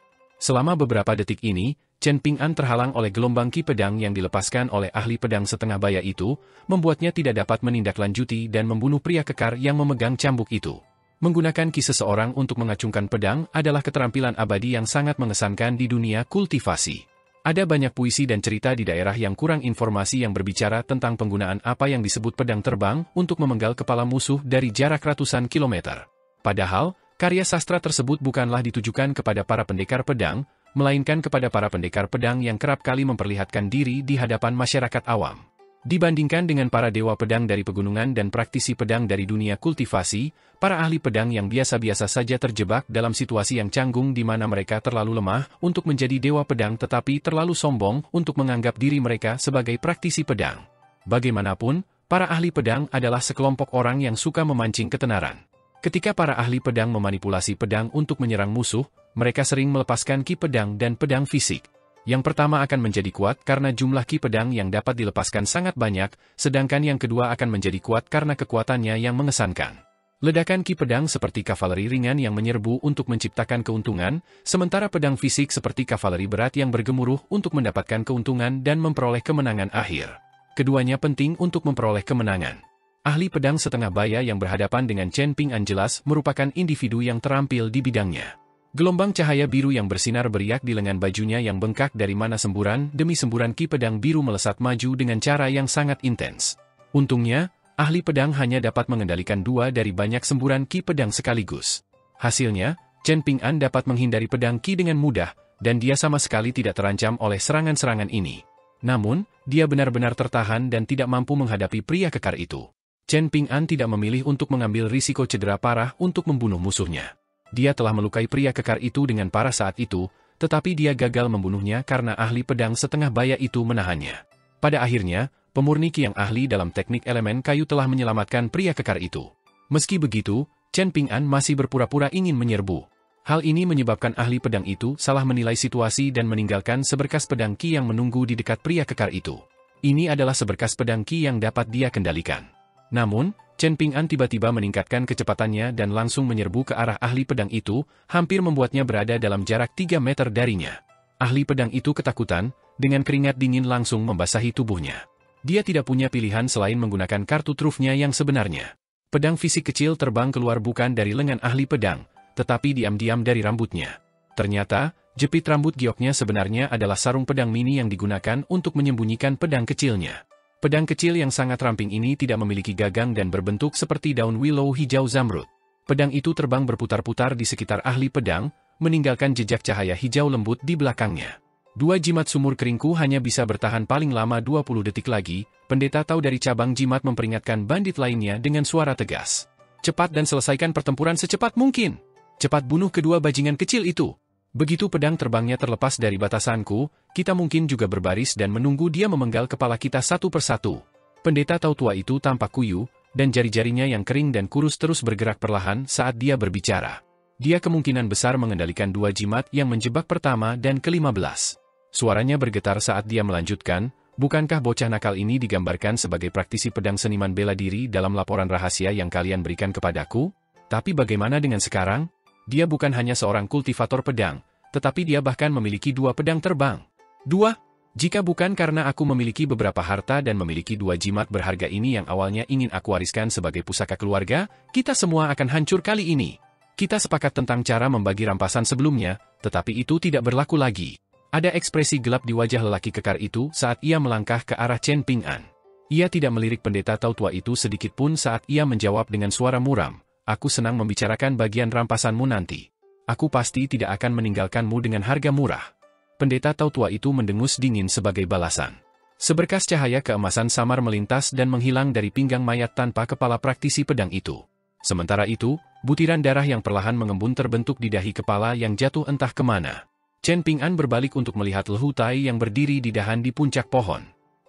Selama beberapa detik ini, Chen Ping'an terhalang oleh gelombang ki pedang yang dilepaskan oleh ahli pedang setengah baya itu, membuatnya tidak dapat menindaklanjuti dan membunuh pria kekar yang memegang cambuk itu. Menggunakan ki seseorang untuk mengacungkan pedang adalah keterampilan abadi yang sangat mengesankan di dunia kultivasi. Ada banyak puisi dan cerita di daerah yang kurang informasi yang berbicara tentang penggunaan apa yang disebut pedang terbang untuk memenggal kepala musuh dari jarak ratusan kilometer. Padahal, karya sastra tersebut bukanlah ditujukan kepada para pendekar pedang, melainkan kepada para pendekar pedang yang kerap kali memperlihatkan diri di hadapan masyarakat awam. Dibandingkan dengan para dewa pedang dari pegunungan dan praktisi pedang dari dunia kultivasi, para ahli pedang yang biasa-biasa saja terjebak dalam situasi yang canggung di mana mereka terlalu lemah untuk menjadi dewa pedang tetapi terlalu sombong untuk menganggap diri mereka sebagai praktisi pedang. Bagaimanapun, para ahli pedang adalah sekelompok orang yang suka memancing ketenaran. Ketika para ahli pedang memanipulasi pedang untuk menyerang musuh, mereka sering melepaskan ki pedang dan pedang fisik. Yang pertama akan menjadi kuat karena jumlah ki pedang yang dapat dilepaskan sangat banyak, sedangkan yang kedua akan menjadi kuat karena kekuatannya yang mengesankan. Ledakan ki pedang seperti kavaleri ringan yang menyerbu untuk menciptakan keuntungan, sementara pedang fisik seperti kavaleri berat yang bergemuruh untuk mendapatkan keuntungan dan memperoleh kemenangan akhir. Keduanya penting untuk memperoleh kemenangan. Ahli pedang setengah baya yang berhadapan dengan Chen Ping'an jelas merupakan individu yang terampil di bidangnya. Gelombang cahaya biru yang bersinar beriak di lengan bajunya yang bengkak dari mana semburan demi semburan ki pedang biru melesat maju dengan cara yang sangat intens. Untungnya, ahli pedang hanya dapat mengendalikan 2 dari banyak semburan ki pedang sekaligus. Hasilnya, Chen Ping'an dapat menghindari pedang ki dengan mudah, dan dia sama sekali tidak terancam oleh serangan-serangan ini. Namun, dia benar-benar tertahan dan tidak mampu menghadapi pria kekar itu. Chen Ping'an tidak memilih untuk mengambil risiko cedera parah untuk membunuh musuhnya. Dia telah melukai pria kekar itu dengan parah saat itu, tetapi dia gagal membunuhnya karena ahli pedang setengah baya itu menahannya. Pada akhirnya, pemurni ki yang ahli dalam teknik elemen kayu telah menyelamatkan pria kekar itu. Meski begitu, Chen Ping'an masih berpura-pura ingin menyerbu. Hal ini menyebabkan ahli pedang itu salah menilai situasi dan meninggalkan seberkas pedang ki yang menunggu di dekat pria kekar itu. Ini adalah seberkas pedang ki yang dapat dia kendalikan. Namun, Chen Ping'an tiba-tiba meningkatkan kecepatannya dan langsung menyerbu ke arah ahli pedang itu, hampir membuatnya berada dalam jarak 3 meter darinya. Ahli pedang itu ketakutan, dengan keringat dingin langsung membasahi tubuhnya. Dia tidak punya pilihan selain menggunakan kartu trufnya yang sebenarnya. Pedang fisik kecil terbang keluar bukan dari lengan ahli pedang, tetapi diam-diam dari rambutnya. Ternyata, jepit rambut gioknya sebenarnya adalah sarung pedang mini yang digunakan untuk menyembunyikan pedang kecilnya. Pedang kecil yang sangat ramping ini tidak memiliki gagang dan berbentuk seperti daun willow hijau zamrud. Pedang itu terbang berputar-putar di sekitar ahli pedang, meninggalkan jejak cahaya hijau lembut di belakangnya. 2 jimat sumur keringku hanya bisa bertahan paling lama 20 detik lagi, pendeta Tao dari cabang jimat memperingatkan bandit lainnya dengan suara tegas. Cepat dan selesaikan pertempuran secepat mungkin. Cepat bunuh kedua bajingan kecil itu. Begitu pedang terbangnya terlepas dari batasanku, kita mungkin juga berbaris dan menunggu dia memenggal kepala kita satu persatu. Pendeta Tao tua itu tampak kuyu, dan jari-jarinya yang kering dan kurus terus bergerak perlahan saat dia berbicara. Dia kemungkinan besar mengendalikan 2 jimat yang menjebak pertama dan ke-15. Suaranya bergetar saat dia melanjutkan, bukankah bocah nakal ini digambarkan sebagai praktisi pedang seniman bela diri dalam laporan rahasia yang kalian berikan kepadaku? Tapi bagaimana dengan sekarang? Dia bukan hanya seorang kultivator pedang, tetapi dia bahkan memiliki 2 pedang terbang. 2? Jika bukan karena aku memiliki beberapa harta dan memiliki 2 jimat berharga ini yang awalnya ingin aku wariskan sebagai pusaka keluarga, kita semua akan hancur kali ini. Kita sepakat tentang cara membagi rampasan sebelumnya, tetapi itu tidak berlaku lagi. Ada ekspresi gelap di wajah lelaki kekar itu saat ia melangkah ke arah Chen Ping'an. Ia tidak melirik pendeta Tao tua itu sedikit pun saat ia menjawab dengan suara muram. Aku senang membicarakan bagian rampasanmu nanti. Aku pasti tidak akan meninggalkanmu dengan harga murah. Pendeta Tao tua itu mendengus dingin sebagai balasan. Seberkas cahaya keemasan samar melintas dan menghilang dari pinggang mayat tanpa kepala praktisi pedang itu. Sementara itu, butiran darah yang perlahan mengembun terbentuk di dahi kepala yang jatuh entah kemana. Chen Ping'an berbalik untuk melihat Lehu Tai yang berdiri di dahan di puncak pohon.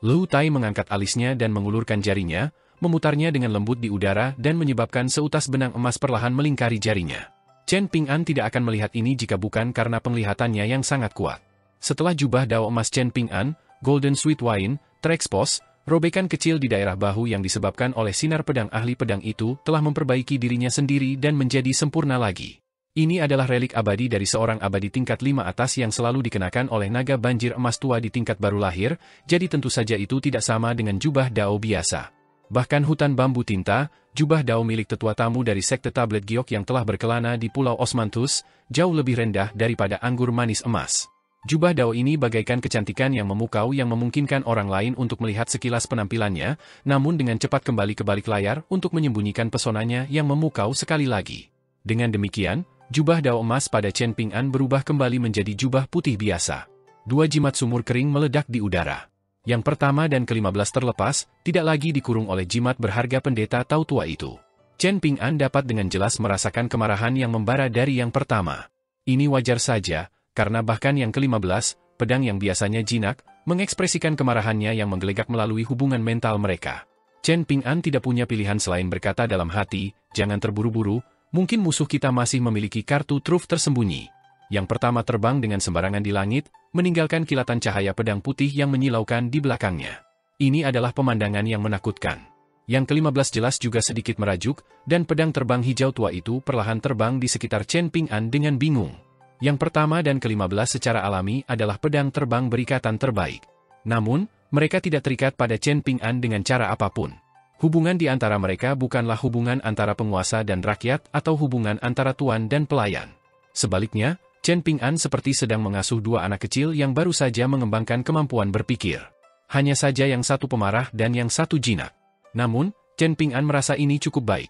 Lehu Tai mengangkat alisnya dan mengulurkan jarinya, memutarnya dengan lembut di udara dan menyebabkan seutas benang emas perlahan melingkari jarinya. Chen Ping'an tidak akan melihat ini jika bukan karena penglihatannya yang sangat kuat. Setelah jubah dao emas Chen Ping'an, Golden Sweet Wine, terekspos, robekan kecil di daerah bahu yang disebabkan oleh sinar pedang ahli pedang itu telah memperbaiki dirinya sendiri dan menjadi sempurna lagi. Ini adalah relik abadi dari seorang abadi tingkat 5 atas yang selalu dikenakan oleh naga banjir emas tua di tingkat baru lahir, jadi tentu saja itu tidak sama dengan jubah dao biasa. Bahkan hutan bambu tinta, jubah dao milik tetua tamu dari sekte tablet giok yang telah berkelana di Pulau Osmanthus, jauh lebih rendah daripada anggur manis emas. Jubah dao ini bagaikan kecantikan yang memukau yang memungkinkan orang lain untuk melihat sekilas penampilannya, namun dengan cepat kembali ke balik layar untuk menyembunyikan pesonanya yang memukau sekali lagi. Dengan demikian, jubah dao emas pada Chen Ping'an berubah kembali menjadi jubah putih biasa. Dua jimat sumur kering meledak di udara. Yang pertama dan ke-15 terlepas, tidak lagi dikurung oleh jimat berharga pendeta Tao tua itu. Chen Ping'an dapat dengan jelas merasakan kemarahan yang membara dari yang pertama. Ini wajar saja, karena bahkan yang ke-15, pedang yang biasanya jinak, mengekspresikan kemarahannya yang menggelegak melalui hubungan mental mereka. Chen Ping'an tidak punya pilihan selain berkata dalam hati, jangan terburu-buru, mungkin musuh kita masih memiliki kartu truf tersembunyi. Yang pertama terbang dengan sembarangan di langit, meninggalkan kilatan cahaya pedang putih yang menyilaukan di belakangnya. Ini adalah pemandangan yang menakutkan. Yang ke-15 jelas juga sedikit merajuk, dan pedang terbang hijau tua itu perlahan terbang di sekitar Chen Ping'an dengan bingung. Yang pertama dan ke-15 secara alami adalah pedang terbang berikatan terbaik. Namun, mereka tidak terikat pada Chen Ping'an dengan cara apapun. Hubungan di antara mereka bukanlah hubungan antara penguasa dan rakyat atau hubungan antara tuan dan pelayan. Sebaliknya, Chen Ping'an seperti sedang mengasuh dua anak kecil yang baru saja mengembangkan kemampuan berpikir. Hanya saja yang satu pemarah dan yang satu jinak. Namun, Chen Ping'an merasa ini cukup baik.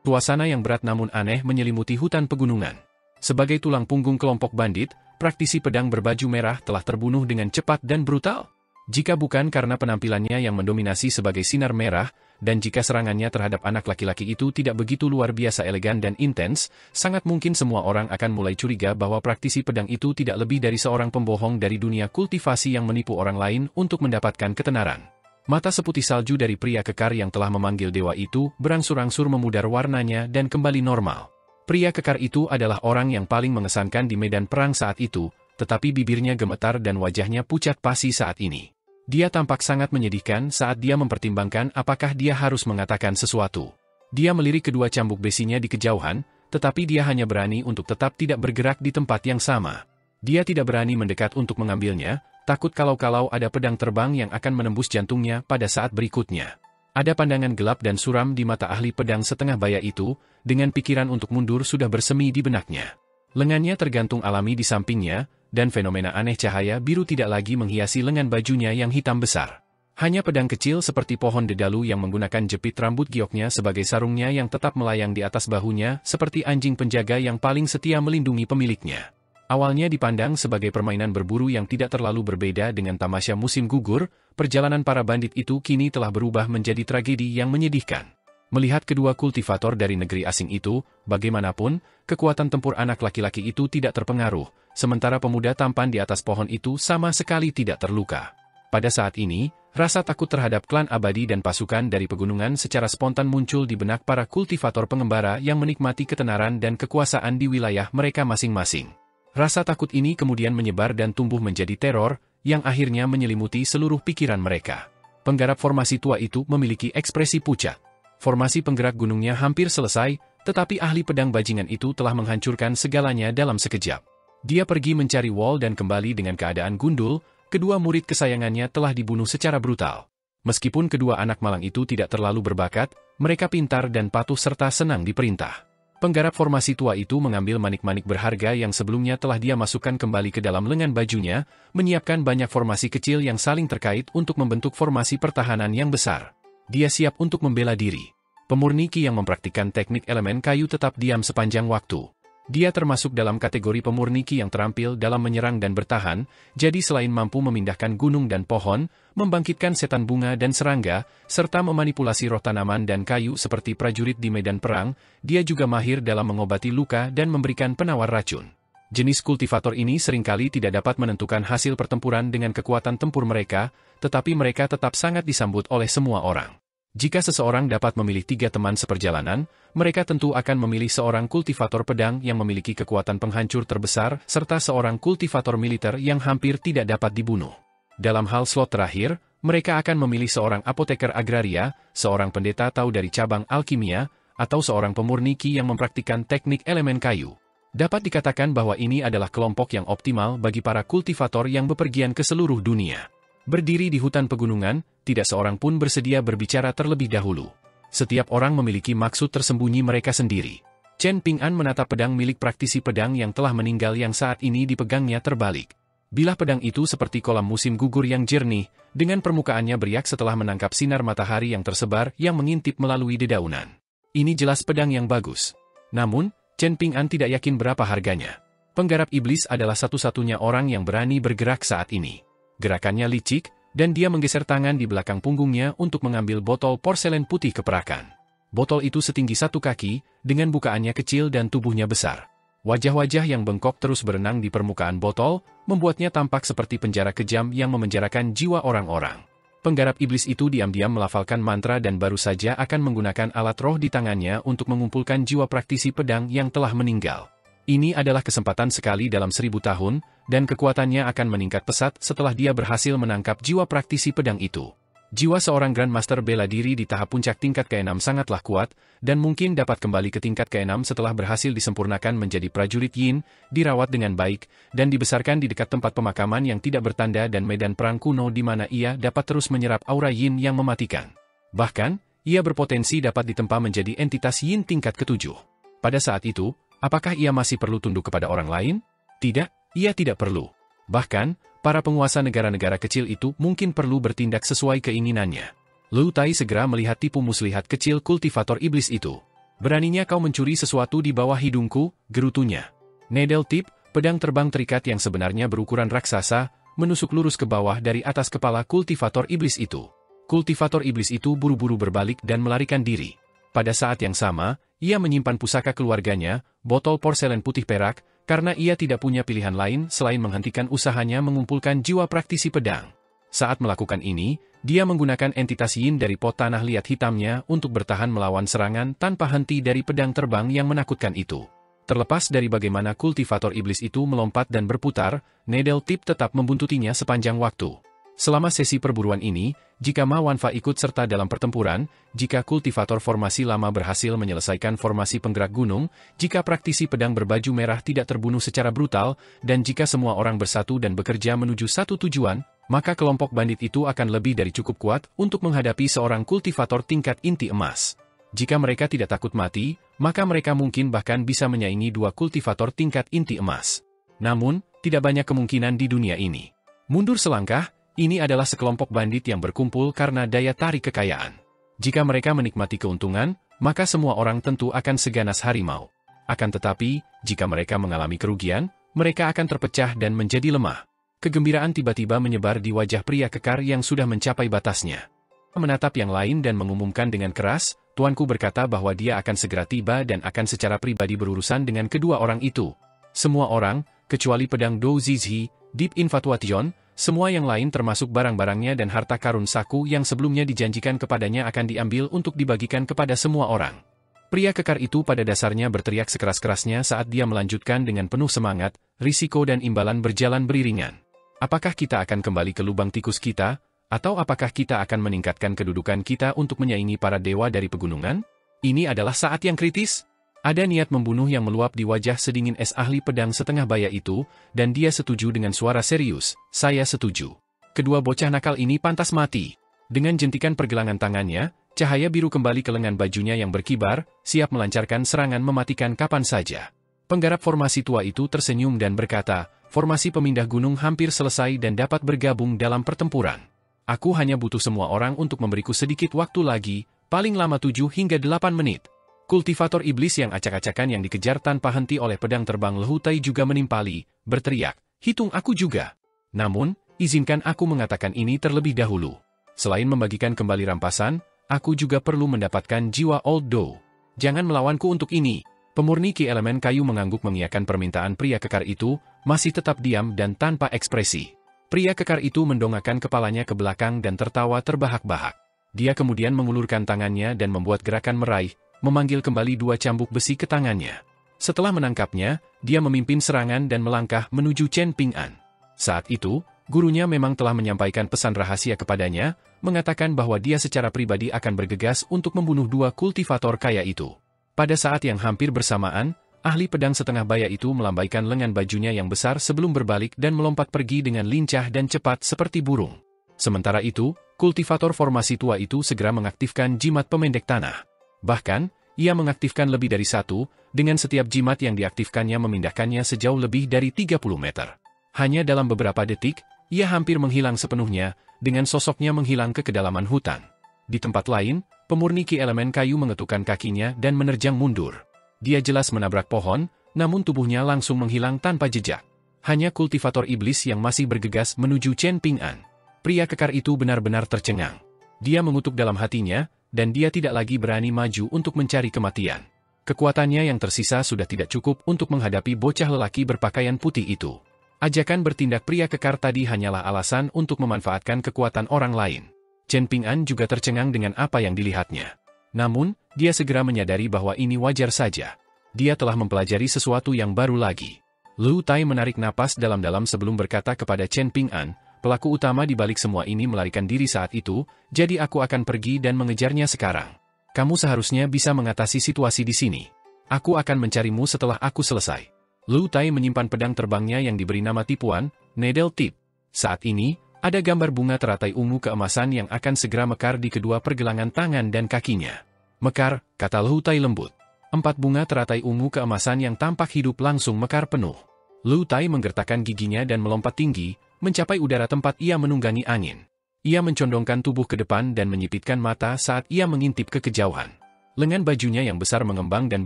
Suasana yang berat namun aneh menyelimuti hutan pegunungan. Sebagai tulang punggung kelompok bandit, praktisi pedang berbaju merah telah terbunuh dengan cepat dan brutal. Jika bukan karena penampilannya yang mendominasi sebagai sinar merah, dan jika serangannya terhadap anak laki-laki itu tidak begitu luar biasa elegan dan intens, sangat mungkin semua orang akan mulai curiga bahwa praktisi pedang itu tidak lebih dari seorang pembohong dari dunia kultivasi yang menipu orang lain untuk mendapatkan ketenaran. Mata seputih salju dari pria kekar yang telah memanggil dewa itu berangsur-angsur memudar warnanya dan kembali normal. Pria kekar itu adalah orang yang paling mengesankan di medan perang saat itu, tetapi bibirnya gemetar dan wajahnya pucat pasi saat ini. Dia tampak sangat menyedihkan saat dia mempertimbangkan apakah dia harus mengatakan sesuatu. Dia melirik kedua cambuk besinya di kejauhan, tetapi dia hanya berani untuk tetap tidak bergerak di tempat yang sama. Dia tidak berani mendekat untuk mengambilnya, takut kalau-kalau ada pedang terbang yang akan menembus jantungnya pada saat berikutnya. Ada pandangan gelap dan suram di mata ahli pedang setengah baya itu, dengan pikiran untuk mundur sudah bersemi di benaknya. Lengannya tergantung alami di sampingnya, dan fenomena aneh cahaya biru tidak lagi menghiasi lengan bajunya yang hitam besar. Hanya pedang kecil seperti pohon dedalu yang menggunakan jepit rambut gioknya sebagai sarungnya yang tetap melayang di atas bahunya seperti anjing penjaga yang paling setia melindungi pemiliknya. Awalnya dipandang sebagai permainan berburu yang tidak terlalu berbeda dengan tamasya musim gugur, perjalanan para bandit itu kini telah berubah menjadi tragedi yang menyedihkan. Melihat kedua kultivator dari negeri asing itu, bagaimanapun, kekuatan tempur anak laki-laki itu tidak terpengaruh, sementara pemuda tampan di atas pohon itu sama sekali tidak terluka. Pada saat ini, rasa takut terhadap klan abadi dan pasukan dari pegunungan secara spontan muncul di benak para kultivator pengembara yang menikmati ketenaran dan kekuasaan di wilayah mereka masing-masing. Rasa takut ini kemudian menyebar dan tumbuh menjadi teror, yang akhirnya menyelimuti seluruh pikiran mereka. Penggarap formasi tua itu memiliki ekspresi pucat. Formasi penggerak gunungnya hampir selesai, tetapi ahli pedang bajingan itu telah menghancurkan segalanya dalam sekejap. Dia pergi mencari Wall dan kembali dengan keadaan gundul, kedua murid kesayangannya telah dibunuh secara brutal. Meskipun kedua anak malang itu tidak terlalu berbakat, mereka pintar dan patuh serta senang diperintah. Penggarap formasi tua itu mengambil manik-manik berharga yang sebelumnya telah dia masukkan kembali ke dalam lengan bajunya, menyiapkan banyak formasi kecil yang saling terkait untuk membentuk formasi pertahanan yang besar. Dia siap untuk membela diri. Pemurni Qi yang mempraktikkan teknik elemen kayu tetap diam sepanjang waktu. Dia termasuk dalam kategori pemurni Qi yang terampil dalam menyerang dan bertahan, jadi selain mampu memindahkan gunung dan pohon, membangkitkan setan bunga dan serangga, serta memanipulasi roh tanaman dan kayu seperti prajurit di medan perang, dia juga mahir dalam mengobati luka dan memberikan penawar racun. Jenis kultivator ini seringkali tidak dapat menentukan hasil pertempuran dengan kekuatan tempur mereka, tetapi mereka tetap sangat disambut oleh semua orang. Jika seseorang dapat memilih 3 teman seperjalanan, mereka tentu akan memilih seorang kultivator pedang yang memiliki kekuatan penghancur terbesar, serta seorang kultivator militer yang hampir tidak dapat dibunuh. Dalam hal slot terakhir, mereka akan memilih seorang apoteker agraria, seorang pendeta Tao dari cabang alkimia, atau seorang pemurni Qi yang mempraktikkan teknik elemen kayu. Dapat dikatakan bahwa ini adalah kelompok yang optimal bagi para kultivator yang bepergian ke seluruh dunia. Berdiri di hutan pegunungan, tidak seorang pun bersedia berbicara terlebih dahulu. Setiap orang memiliki maksud tersembunyi mereka sendiri. Chen Ping'an menatap pedang milik praktisi pedang yang telah meninggal yang saat ini dipegangnya terbalik. Bilah pedang itu seperti kolam musim gugur yang jernih, dengan permukaannya beriak setelah menangkap sinar matahari yang tersebar yang mengintip melalui dedaunan. Ini jelas pedang yang bagus. Namun, Chen Ping'an tidak yakin berapa harganya. Penggarap iblis adalah satu-satunya orang yang berani bergerak saat ini. Gerakannya licik, dan dia menggeser tangan di belakang punggungnya untuk mengambil botol porselen putih keperakan. Botol itu setinggi 1 kaki, dengan bukaannya kecil dan tubuhnya besar. Wajah-wajah yang bengkok terus berenang di permukaan botol, membuatnya tampak seperti penjara kejam yang memenjarakan jiwa orang-orang. Penggarap iblis itu diam-diam melafalkan mantra dan baru saja akan menggunakan alat roh di tangannya untuk mengumpulkan jiwa praktisi pedang yang telah meninggal. Ini adalah kesempatan sekali dalam 1000 tahun, dan kekuatannya akan meningkat pesat setelah dia berhasil menangkap jiwa praktisi pedang itu. Jiwa seorang Grandmaster bela diri di tahap puncak tingkat ke-6 sangatlah kuat, dan mungkin dapat kembali ke tingkat ke-6 setelah berhasil disempurnakan menjadi prajurit Yin, dirawat dengan baik, dan dibesarkan di dekat tempat pemakaman yang tidak bertanda dan medan perang kuno di mana ia dapat terus menyerap aura Yin yang mematikan. Bahkan, ia berpotensi dapat ditempa menjadi entitas Yin tingkat ke-7. Pada saat itu, apakah ia masih perlu tunduk kepada orang lain? Tidak, ia tidak perlu. Bahkan, para penguasa negara-negara kecil itu mungkin perlu bertindak sesuai keinginannya. Lu Tai segera melihat tipu muslihat kecil kultivator iblis itu. Beraninya kau mencuri sesuatu di bawah hidungku, gerutunya. Needle tip, pedang terbang terikat yang sebenarnya berukuran raksasa, menusuk lurus ke bawah dari atas kepala kultivator iblis itu. Kultivator iblis itu buru-buru berbalik dan melarikan diri. Pada saat yang sama, ia menyimpan pusaka keluarganya, botol porselen putih perak, karena ia tidak punya pilihan lain selain menghentikan usahanya mengumpulkan jiwa praktisi pedang. Saat melakukan ini, dia menggunakan entitas Yin dari pot tanah liat hitamnya untuk bertahan melawan serangan tanpa henti dari pedang terbang yang menakutkan itu. Terlepas dari bagaimana kultivator iblis itu melompat dan berputar, Needle Tip tetap membuntutinya sepanjang waktu. Selama sesi perburuan ini, jika Ma Wanfa ikut serta dalam pertempuran, jika kultivator formasi lama berhasil menyelesaikan formasi penggerak gunung, jika praktisi pedang berbaju merah tidak terbunuh secara brutal, dan jika semua orang bersatu dan bekerja menuju satu tujuan, maka kelompok bandit itu akan lebih dari cukup kuat untuk menghadapi seorang kultivator tingkat inti emas. Jika mereka tidak takut mati, maka mereka mungkin bahkan bisa menyaingi 2 kultivator tingkat inti emas. Namun, tidak banyak kemungkinan di dunia ini. Mundur selangkah, ini adalah sekelompok bandit yang berkumpul karena daya tarik kekayaan. Jika mereka menikmati keuntungan, maka semua orang tentu akan seganas harimau. Akan tetapi, jika mereka mengalami kerugian, mereka akan terpecah dan menjadi lemah. Kegembiraan tiba-tiba menyebar di wajah pria kekar yang sudah mencapai batasnya. Menatap yang lain dan mengumumkan dengan keras, tuanku berkata bahwa dia akan segera tiba dan akan secara pribadi berurusan dengan kedua orang itu. Semua orang, kecuali pedang Dou Zizhi, Deep Infatuation, semua yang lain termasuk barang-barangnya dan harta karun Saku yang sebelumnya dijanjikan kepadanya akan diambil untuk dibagikan kepada semua orang. Pria kekar itu pada dasarnya berteriak sekeras-kerasnya saat dia melanjutkan dengan penuh semangat, risiko dan imbalan berjalan beriringan. Apakah kita akan kembali ke lubang tikus kita, atau apakah kita akan meningkatkan kedudukan kita untuk menyaingi para dewa dari pegunungan? Ini adalah saat yang kritis. Ada niat membunuh yang meluap di wajah sedingin es ahli pedang setengah baya itu, dan dia setuju dengan suara serius, saya setuju. Kedua bocah nakal ini pantas mati. Dengan jentikan pergelangan tangannya, cahaya biru kembali ke lengan bajunya yang berkibar, siap melancarkan serangan mematikan kapan saja. Penggarap formasi tua itu tersenyum dan berkata, formasi pemindah gunung hampir selesai dan dapat bergabung dalam pertempuran. Aku hanya butuh semua orang untuk memberiku sedikit waktu lagi, paling lama 7 hingga 8 menit. Kultivator iblis yang acak-acakan yang dikejar tanpa henti oleh pedang terbang Lehu Tai juga menimpali, berteriak, hitung aku juga. Namun, izinkan aku mengatakan ini terlebih dahulu. Selain membagikan kembali rampasan, aku juga perlu mendapatkan jiwa Old Dou. Jangan melawanku untuk ini. Pemurni Ki elemen kayu mengangguk mengiyakan permintaan pria kekar itu, masih tetap diam dan tanpa ekspresi. Pria kekar itu mendongakkan kepalanya ke belakang dan tertawa terbahak-bahak. Dia kemudian mengulurkan tangannya dan membuat gerakan meraih, memanggil kembali 2 cambuk besi ke tangannya. Setelah menangkapnya, dia memimpin serangan dan melangkah menuju Chen Ping'an. Saat itu, gurunya memang telah menyampaikan pesan rahasia kepadanya, mengatakan bahwa dia secara pribadi akan bergegas untuk membunuh 2 kultivator kaya itu. Pada saat yang hampir bersamaan, Ahli pedang setengah baya itu melambaikan lengan bajunya yang besar sebelum berbalik dan melompat pergi dengan lincah dan cepat seperti burung. Sementara itu, kultivator formasi tua itu segera mengaktifkan jimat pemendek tanah. Bahkan, ia mengaktifkan lebih dari satu, dengan setiap jimat yang diaktifkannya memindahkannya sejauh lebih dari 30 meter. Hanya dalam beberapa detik, ia hampir menghilang sepenuhnya, dengan sosoknya menghilang ke kedalaman hutan. Di tempat lain, pemurni ki elemen kayu mengetukkan kakinya dan menerjang mundur. Dia jelas menabrak pohon, namun tubuhnya langsung menghilang tanpa jejak. Hanya kultivator iblis yang masih bergegas menuju Chen Ping'an. Pria kekar itu benar-benar tercengang. Dia mengutuk dalam hatinya, dan dia tidak lagi berani maju untuk mencari kematian. Kekuatannya yang tersisa sudah tidak cukup untuk menghadapi bocah lelaki berpakaian putih itu. Ajakan bertindak pria kekar tadi hanyalah alasan untuk memanfaatkan kekuatan orang lain. Chen Ping'an juga tercengang dengan apa yang dilihatnya. Namun, dia segera menyadari bahwa ini wajar saja. Dia telah mempelajari sesuatu yang baru lagi. Lu Tai menarik napas dalam-dalam sebelum berkata kepada Chen Ping'an, pelaku utama di balik semua ini melarikan diri saat itu, jadi aku akan pergi dan mengejarnya sekarang. Kamu seharusnya bisa mengatasi situasi di sini. Aku akan mencarimu setelah aku selesai. Lu Tai menyimpan pedang terbangnya yang diberi nama tipuan, Needle Tip. Saat ini, ada gambar bunga teratai ungu keemasan yang akan segera mekar di kedua pergelangan tangan dan kakinya. Mekar, kata Lu Tai lembut. 4 bunga teratai ungu keemasan yang tampak hidup langsung mekar penuh. Lu Tai menggertakkan giginya dan melompat tinggi, mencapai udara tempat ia menunggangi angin. Ia mencondongkan tubuh ke depan dan menyipitkan mata saat ia mengintip ke kejauhan. Lengan bajunya yang besar mengembang dan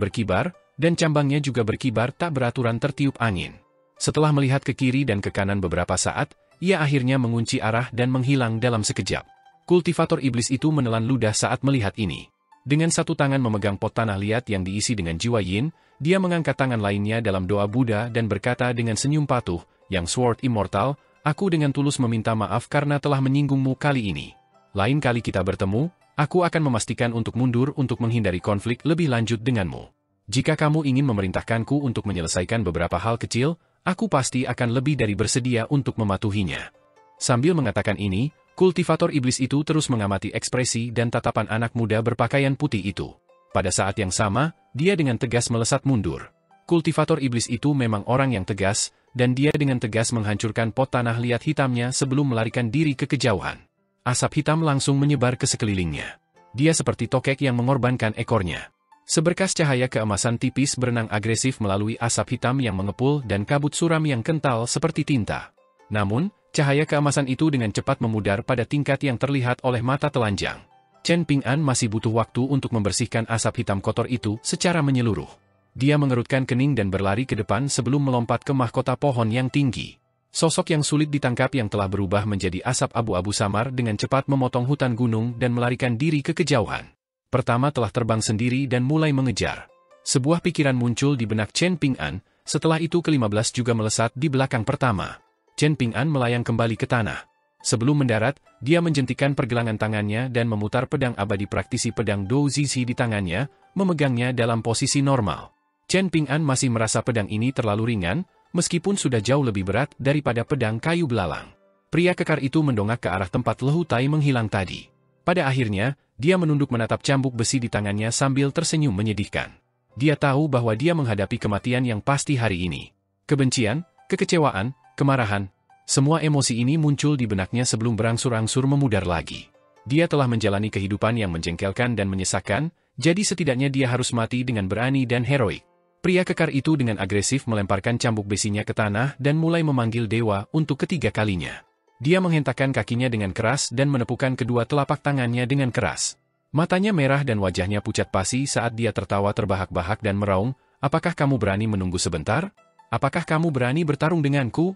berkibar, dan cambangnya juga berkibar tak beraturan tertiup angin. Setelah melihat ke kiri dan ke kanan beberapa saat, ia akhirnya mengunci arah dan menghilang dalam sekejap. Kultivator iblis itu menelan ludah saat melihat ini. Dengan satu tangan memegang pot tanah liat yang diisi dengan jiwa yin, dia mengangkat tangan lainnya dalam doa Buddha dan berkata dengan senyum patuh, "Yang Sword Immortal, aku dengan tulus meminta maaf karena telah menyinggungmu kali ini. Lain kali kita bertemu, aku akan memastikan untuk mundur untuk menghindari konflik lebih lanjut denganmu. Jika kamu ingin memerintahkanku untuk menyelesaikan beberapa hal kecil, aku pasti akan lebih dari bersedia untuk mematuhinya." Sambil mengatakan ini, kultivator iblis itu terus mengamati ekspresi dan tatapan anak muda berpakaian putih itu. Pada saat yang sama, dia dengan tegas melesat mundur. Kultivator iblis itu memang orang yang tegas, dan dia dengan tegas menghancurkan pot tanah liat hitamnya sebelum melarikan diri ke kejauhan. Asap hitam langsung menyebar ke sekelilingnya. Dia seperti tokek yang mengorbankan ekornya. Seberkas cahaya keemasan tipis berenang agresif melalui asap hitam yang mengepul dan kabut suram yang kental seperti tinta. Namun, cahaya keemasan itu dengan cepat memudar pada tingkat yang terlihat oleh mata telanjang. Chen Ping'an masih butuh waktu untuk membersihkan asap hitam kotor itu secara menyeluruh. Dia mengerutkan kening dan berlari ke depan sebelum melompat ke mahkota pohon yang tinggi. Sosok yang sulit ditangkap yang telah berubah menjadi asap abu-abu samar dengan cepat memotong hutan gunung dan melarikan diri ke kejauhan. Pertama telah terbang sendiri dan mulai mengejar. Sebuah pikiran muncul di benak Chen Ping'an, setelah itu ke-15 juga melesat di belakang pertama. Chen Ping'an melayang kembali ke tanah. Sebelum mendarat, dia menjentikan pergelangan tangannya dan memutar pedang abadi praktisi pedang Dou Zizi di tangannya, memegangnya dalam posisi normal. Chen Ping'an masih merasa pedang ini terlalu ringan, meskipun sudah jauh lebih berat daripada pedang kayu belalang. Pria kekar itu mendongak ke arah tempat Lu Tai menghilang tadi. Pada akhirnya, dia menunduk menatap cambuk besi di tangannya sambil tersenyum menyedihkan. Dia tahu bahwa dia menghadapi kematian yang pasti hari ini. Kebencian, kekecewaan, kemarahan, semua emosi ini muncul di benaknya sebelum berangsur-angsur memudar lagi. Dia telah menjalani kehidupan yang menjengkelkan dan menyesakan, jadi setidaknya dia harus mati dengan berani dan heroik. Pria kekar itu dengan agresif melemparkan cambuk besinya ke tanah dan mulai memanggil dewa untuk ketiga kalinya. Dia menghentakkan kakinya dengan keras dan menepukkan kedua telapak tangannya dengan keras. Matanya merah dan wajahnya pucat pasi saat dia tertawa terbahak-bahak dan meraung, "Apakah kamu berani menunggu sebentar? Apakah kamu berani bertarung denganku?"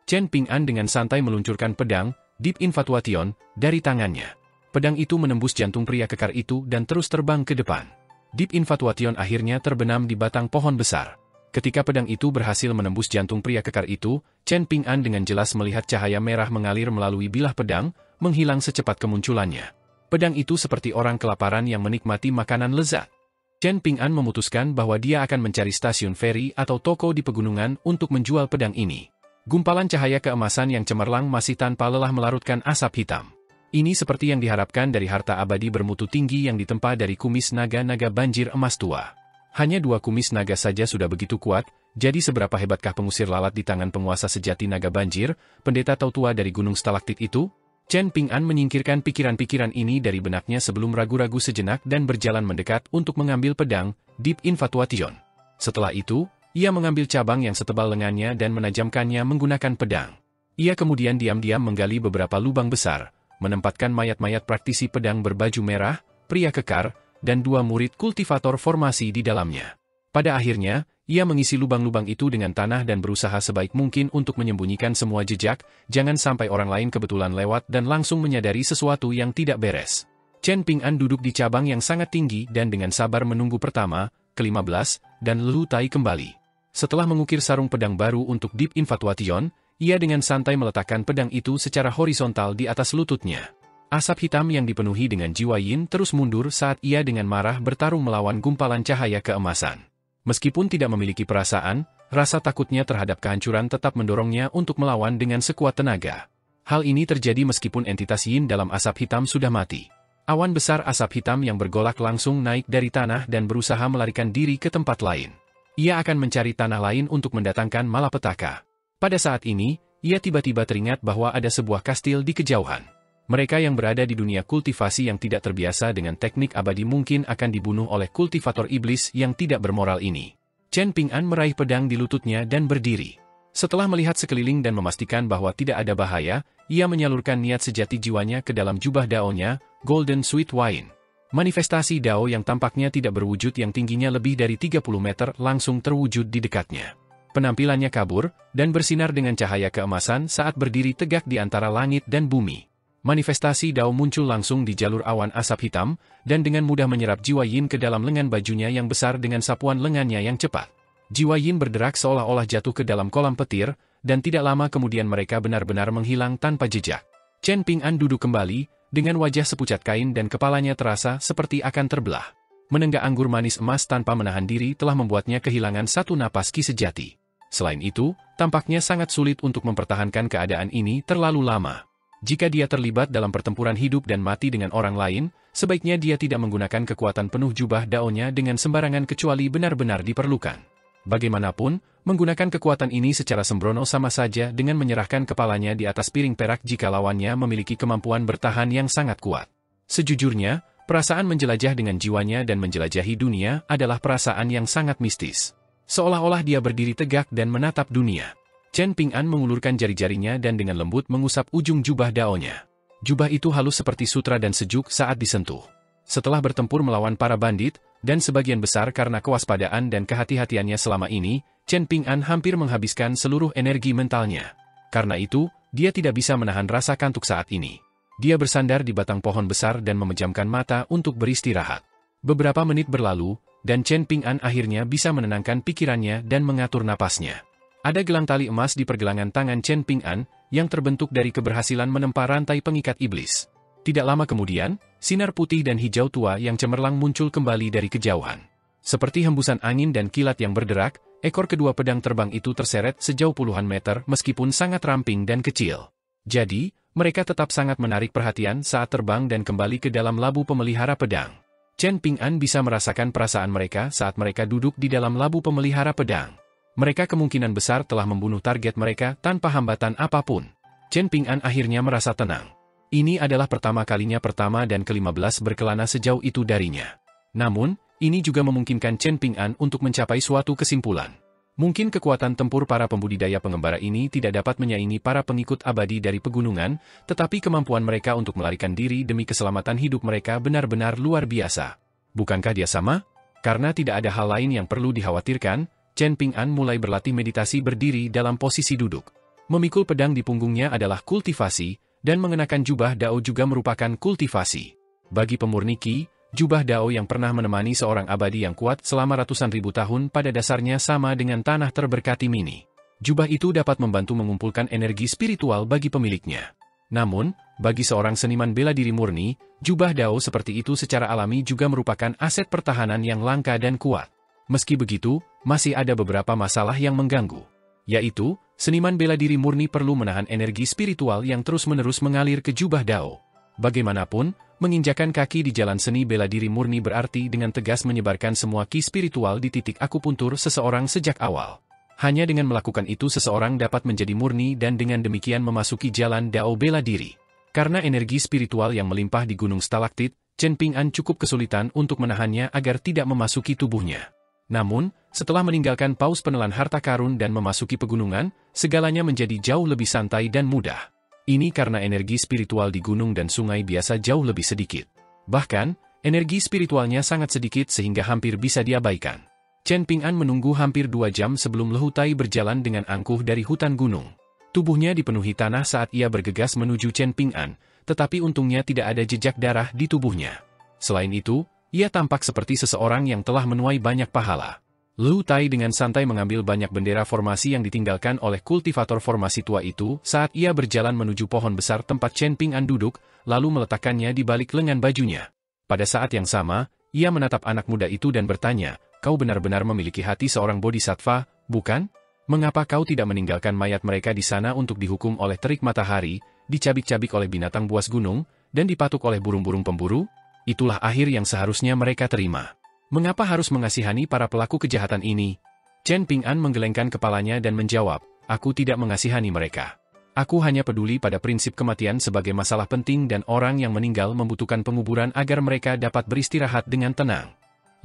Chen Ping'an dengan santai meluncurkan pedang, Deep Infatuation, dari tangannya. Pedang itu menembus jantung pria kekar itu dan terus terbang ke depan. Deep Infatuation akhirnya terbenam di batang pohon besar. Ketika pedang itu berhasil menembus jantung pria kekar itu, Chen Ping'an dengan jelas melihat cahaya merah mengalir melalui bilah pedang, menghilang secepat kemunculannya. Pedang itu seperti orang kelaparan yang menikmati makanan lezat. Chen Ping'an memutuskan bahwa dia akan mencari stasiun feri atau toko di pegunungan untuk menjual pedang ini. Gumpalan cahaya keemasan yang cemerlang masih tanpa lelah melarutkan asap hitam. Ini seperti yang diharapkan dari harta abadi bermutu tinggi yang ditempa dari kumis naga-naga banjir emas tua. Hanya 2 kumis naga saja sudah begitu kuat, jadi seberapa hebatkah pengusir lalat di tangan penguasa sejati naga banjir, pendeta tua dari gunung stalaktit itu? Chen Ping'an menyingkirkan pikiran-pikiran ini dari benaknya sebelum ragu-ragu sejenak dan berjalan mendekat untuk mengambil pedang, Deep Infatuation. Setelah itu, ia mengambil cabang yang setebal lengannya dan menajamkannya menggunakan pedang. Ia kemudian diam-diam menggali beberapa lubang besar, menempatkan mayat-mayat praktisi pedang berbaju merah, pria kekar, dan 2 murid kultivator formasi di dalamnya. Pada akhirnya, ia mengisi lubang-lubang itu dengan tanah dan berusaha sebaik mungkin untuk menyembunyikan semua jejak, jangan sampai orang lain kebetulan lewat dan langsung menyadari sesuatu yang tidak beres. Chen Ping'an duduk di cabang yang sangat tinggi dan dengan sabar menunggu pertama, ke-15, dan Lu Tai kembali. Setelah mengukir sarung pedang baru untuk Deep Infatuation, ia dengan santai meletakkan pedang itu secara horizontal di atas lututnya. Asap hitam yang dipenuhi dengan jiwa yin terus mundur saat ia dengan marah bertarung melawan gumpalan cahaya keemasan. Meskipun tidak memiliki perasaan, rasa takutnya terhadap kehancuran tetap mendorongnya untuk melawan dengan sekuat tenaga. Hal ini terjadi meskipun entitas yin dalam asap hitam sudah mati. Awan besar asap hitam yang bergolak langsung naik dari tanah dan berusaha melarikan diri ke tempat lain. Ia akan mencari tanah lain untuk mendatangkan malapetaka. Pada saat ini, ia tiba-tiba teringat bahwa ada sebuah kastil di kejauhan. Mereka yang berada di dunia kultivasi yang tidak terbiasa dengan teknik abadi mungkin akan dibunuh oleh kultivator iblis yang tidak bermoral ini. Chen Ping'an meraih pedang di lututnya dan berdiri. Setelah melihat sekeliling dan memastikan bahwa tidak ada bahaya, ia menyalurkan niat sejati jiwanya ke dalam jubah daonya, Golden Sweet Wine. Manifestasi dao yang tampaknya tidak berwujud yang tingginya lebih dari 30 meter langsung terwujud di dekatnya. Penampilannya kabur, dan bersinar dengan cahaya keemasan saat berdiri tegak di antara langit dan bumi. Manifestasi dao muncul langsung di jalur awan asap hitam, dan dengan mudah menyerap jiwa yin ke dalam lengan bajunya yang besar dengan sapuan lengannya yang cepat. Jiwa yin berderak seolah-olah jatuh ke dalam kolam petir, dan tidak lama kemudian mereka benar-benar menghilang tanpa jejak. Chen Ping'an duduk kembali, dengan wajah sepucat kain dan kepalanya terasa seperti akan terbelah. Menenggak anggur manis emas tanpa menahan diri telah membuatnya kehilangan satu napas ki sejati. Selain itu, tampaknya sangat sulit untuk mempertahankan keadaan ini terlalu lama. Jika dia terlibat dalam pertempuran hidup dan mati dengan orang lain, sebaiknya dia tidak menggunakan kekuatan penuh jubah daonya dengan sembarangan kecuali benar-benar diperlukan. Bagaimanapun, menggunakan kekuatan ini secara sembrono sama saja dengan menyerahkan kepalanya di atas piring perak jika lawannya memiliki kemampuan bertahan yang sangat kuat. Sejujurnya, perasaan menjelajah dengan jiwanya dan menjelajahi dunia adalah perasaan yang sangat mistis. Seolah-olah dia berdiri tegak dan menatap dunia. Chen Ping'an mengulurkan jari-jarinya dan dengan lembut mengusap ujung jubah daonya. Jubah itu halus seperti sutra dan sejuk saat disentuh. Setelah bertempur melawan para bandit, dan sebagian besar karena kewaspadaan dan kehati-hatiannya selama ini, Chen Ping'an hampir menghabiskan seluruh energi mentalnya. Karena itu, dia tidak bisa menahan rasa kantuk saat ini. Dia bersandar di batang pohon besar dan memejamkan mata untuk beristirahat. Beberapa menit berlalu, dan Chen Ping'an akhirnya bisa menenangkan pikirannya dan mengatur napasnya. Ada gelang tali emas di pergelangan tangan Chen Ping'an, yang terbentuk dari keberhasilan menempa rantai pengikat iblis. Tidak lama kemudian, sinar putih dan hijau tua yang cemerlang muncul kembali dari kejauhan. Seperti hembusan angin dan kilat yang berderak, ekor kedua pedang terbang itu terseret sejauh puluhan meter meskipun sangat ramping dan kecil. Jadi, mereka tetap sangat menarik perhatian saat terbang dan kembali ke dalam labu pemelihara pedang. Chen Ping'an bisa merasakan perasaan mereka saat mereka duduk di dalam labu pemelihara pedang. Mereka kemungkinan besar telah membunuh target mereka tanpa hambatan apapun. Chen Ping'an akhirnya merasa tenang. Ini adalah pertama kalinya pertama dan ke-15 berkelana sejauh itu darinya. Namun, ini juga memungkinkan Chen Ping'an untuk mencapai suatu kesimpulan. Mungkin kekuatan tempur para pembudidaya pengembara ini tidak dapat menyaingi para pengikut abadi dari pegunungan, tetapi kemampuan mereka untuk melarikan diri demi keselamatan hidup mereka benar-benar luar biasa. Bukankah dia sama? Karena tidak ada hal lain yang perlu dikhawatirkan, Chen Ping'an mulai berlatih meditasi berdiri dalam posisi duduk. Memikul pedang di punggungnya adalah kultivasi, dan mengenakan jubah dao juga merupakan kultivasi. Bagi pemurni Qi, jubah dao yang pernah menemani seorang abadi yang kuat selama ratusan ribu tahun pada dasarnya sama dengan tanah terberkati mini. Jubah itu dapat membantu mengumpulkan energi spiritual bagi pemiliknya. Namun, bagi seorang seniman bela diri murni, jubah dao seperti itu secara alami juga merupakan aset pertahanan yang langka dan kuat. Meski begitu, masih ada beberapa masalah yang mengganggu. Yaitu, seniman bela diri murni perlu menahan energi spiritual yang terus-menerus mengalir ke jubah dao. Bagaimanapun, Menginjakan kaki di jalan seni bela diri murni berarti dengan tegas menyebarkan semua ki spiritual di titik akupuntur seseorang sejak awal. Hanya dengan melakukan itu seseorang dapat menjadi murni dan dengan demikian memasuki jalan dao bela diri. Karena energi spiritual yang melimpah di gunung stalaktit, Chen Ping'an cukup kesulitan untuk menahannya agar tidak memasuki tubuhnya. Namun, setelah meninggalkan paus penelan harta karun dan memasuki pegunungan, segalanya menjadi jauh lebih santai dan mudah. Ini karena energi spiritual di gunung dan sungai biasa jauh lebih sedikit. Bahkan, energi spiritualnya sangat sedikit sehingga hampir bisa diabaikan. Chen Ping'an menunggu hampir 2 jam sebelum Lehutai berjalan dengan angkuh dari hutan gunung. Tubuhnya dipenuhi tanah saat ia bergegas menuju Chen Ping'an, tetapi untungnya tidak ada jejak darah di tubuhnya. Selain itu, ia tampak seperti seseorang yang telah menuai banyak pahala. Lehutai dengan santai mengambil banyak bendera formasi yang ditinggalkan oleh kultivator formasi tua itu saat ia berjalan menuju pohon besar tempat Chen Ping'an duduk, lalu meletakkannya di balik lengan bajunya. Pada saat yang sama, ia menatap anak muda itu dan bertanya, "Kau benar-benar memiliki hati seorang bodhisattva, bukan? Mengapa kau tidak meninggalkan mayat mereka di sana untuk dihukum oleh terik matahari, dicabik-cabik oleh binatang buas gunung, dan dipatuk oleh burung-burung pemburu? Itulah akhir yang seharusnya mereka terima. Mengapa harus mengasihani para pelaku kejahatan ini?" Chen Ping'an menggelengkan kepalanya dan menjawab, "Aku tidak mengasihani mereka. Aku hanya peduli pada prinsip kematian sebagai masalah penting dan orang yang meninggal membutuhkan penguburan agar mereka dapat beristirahat dengan tenang."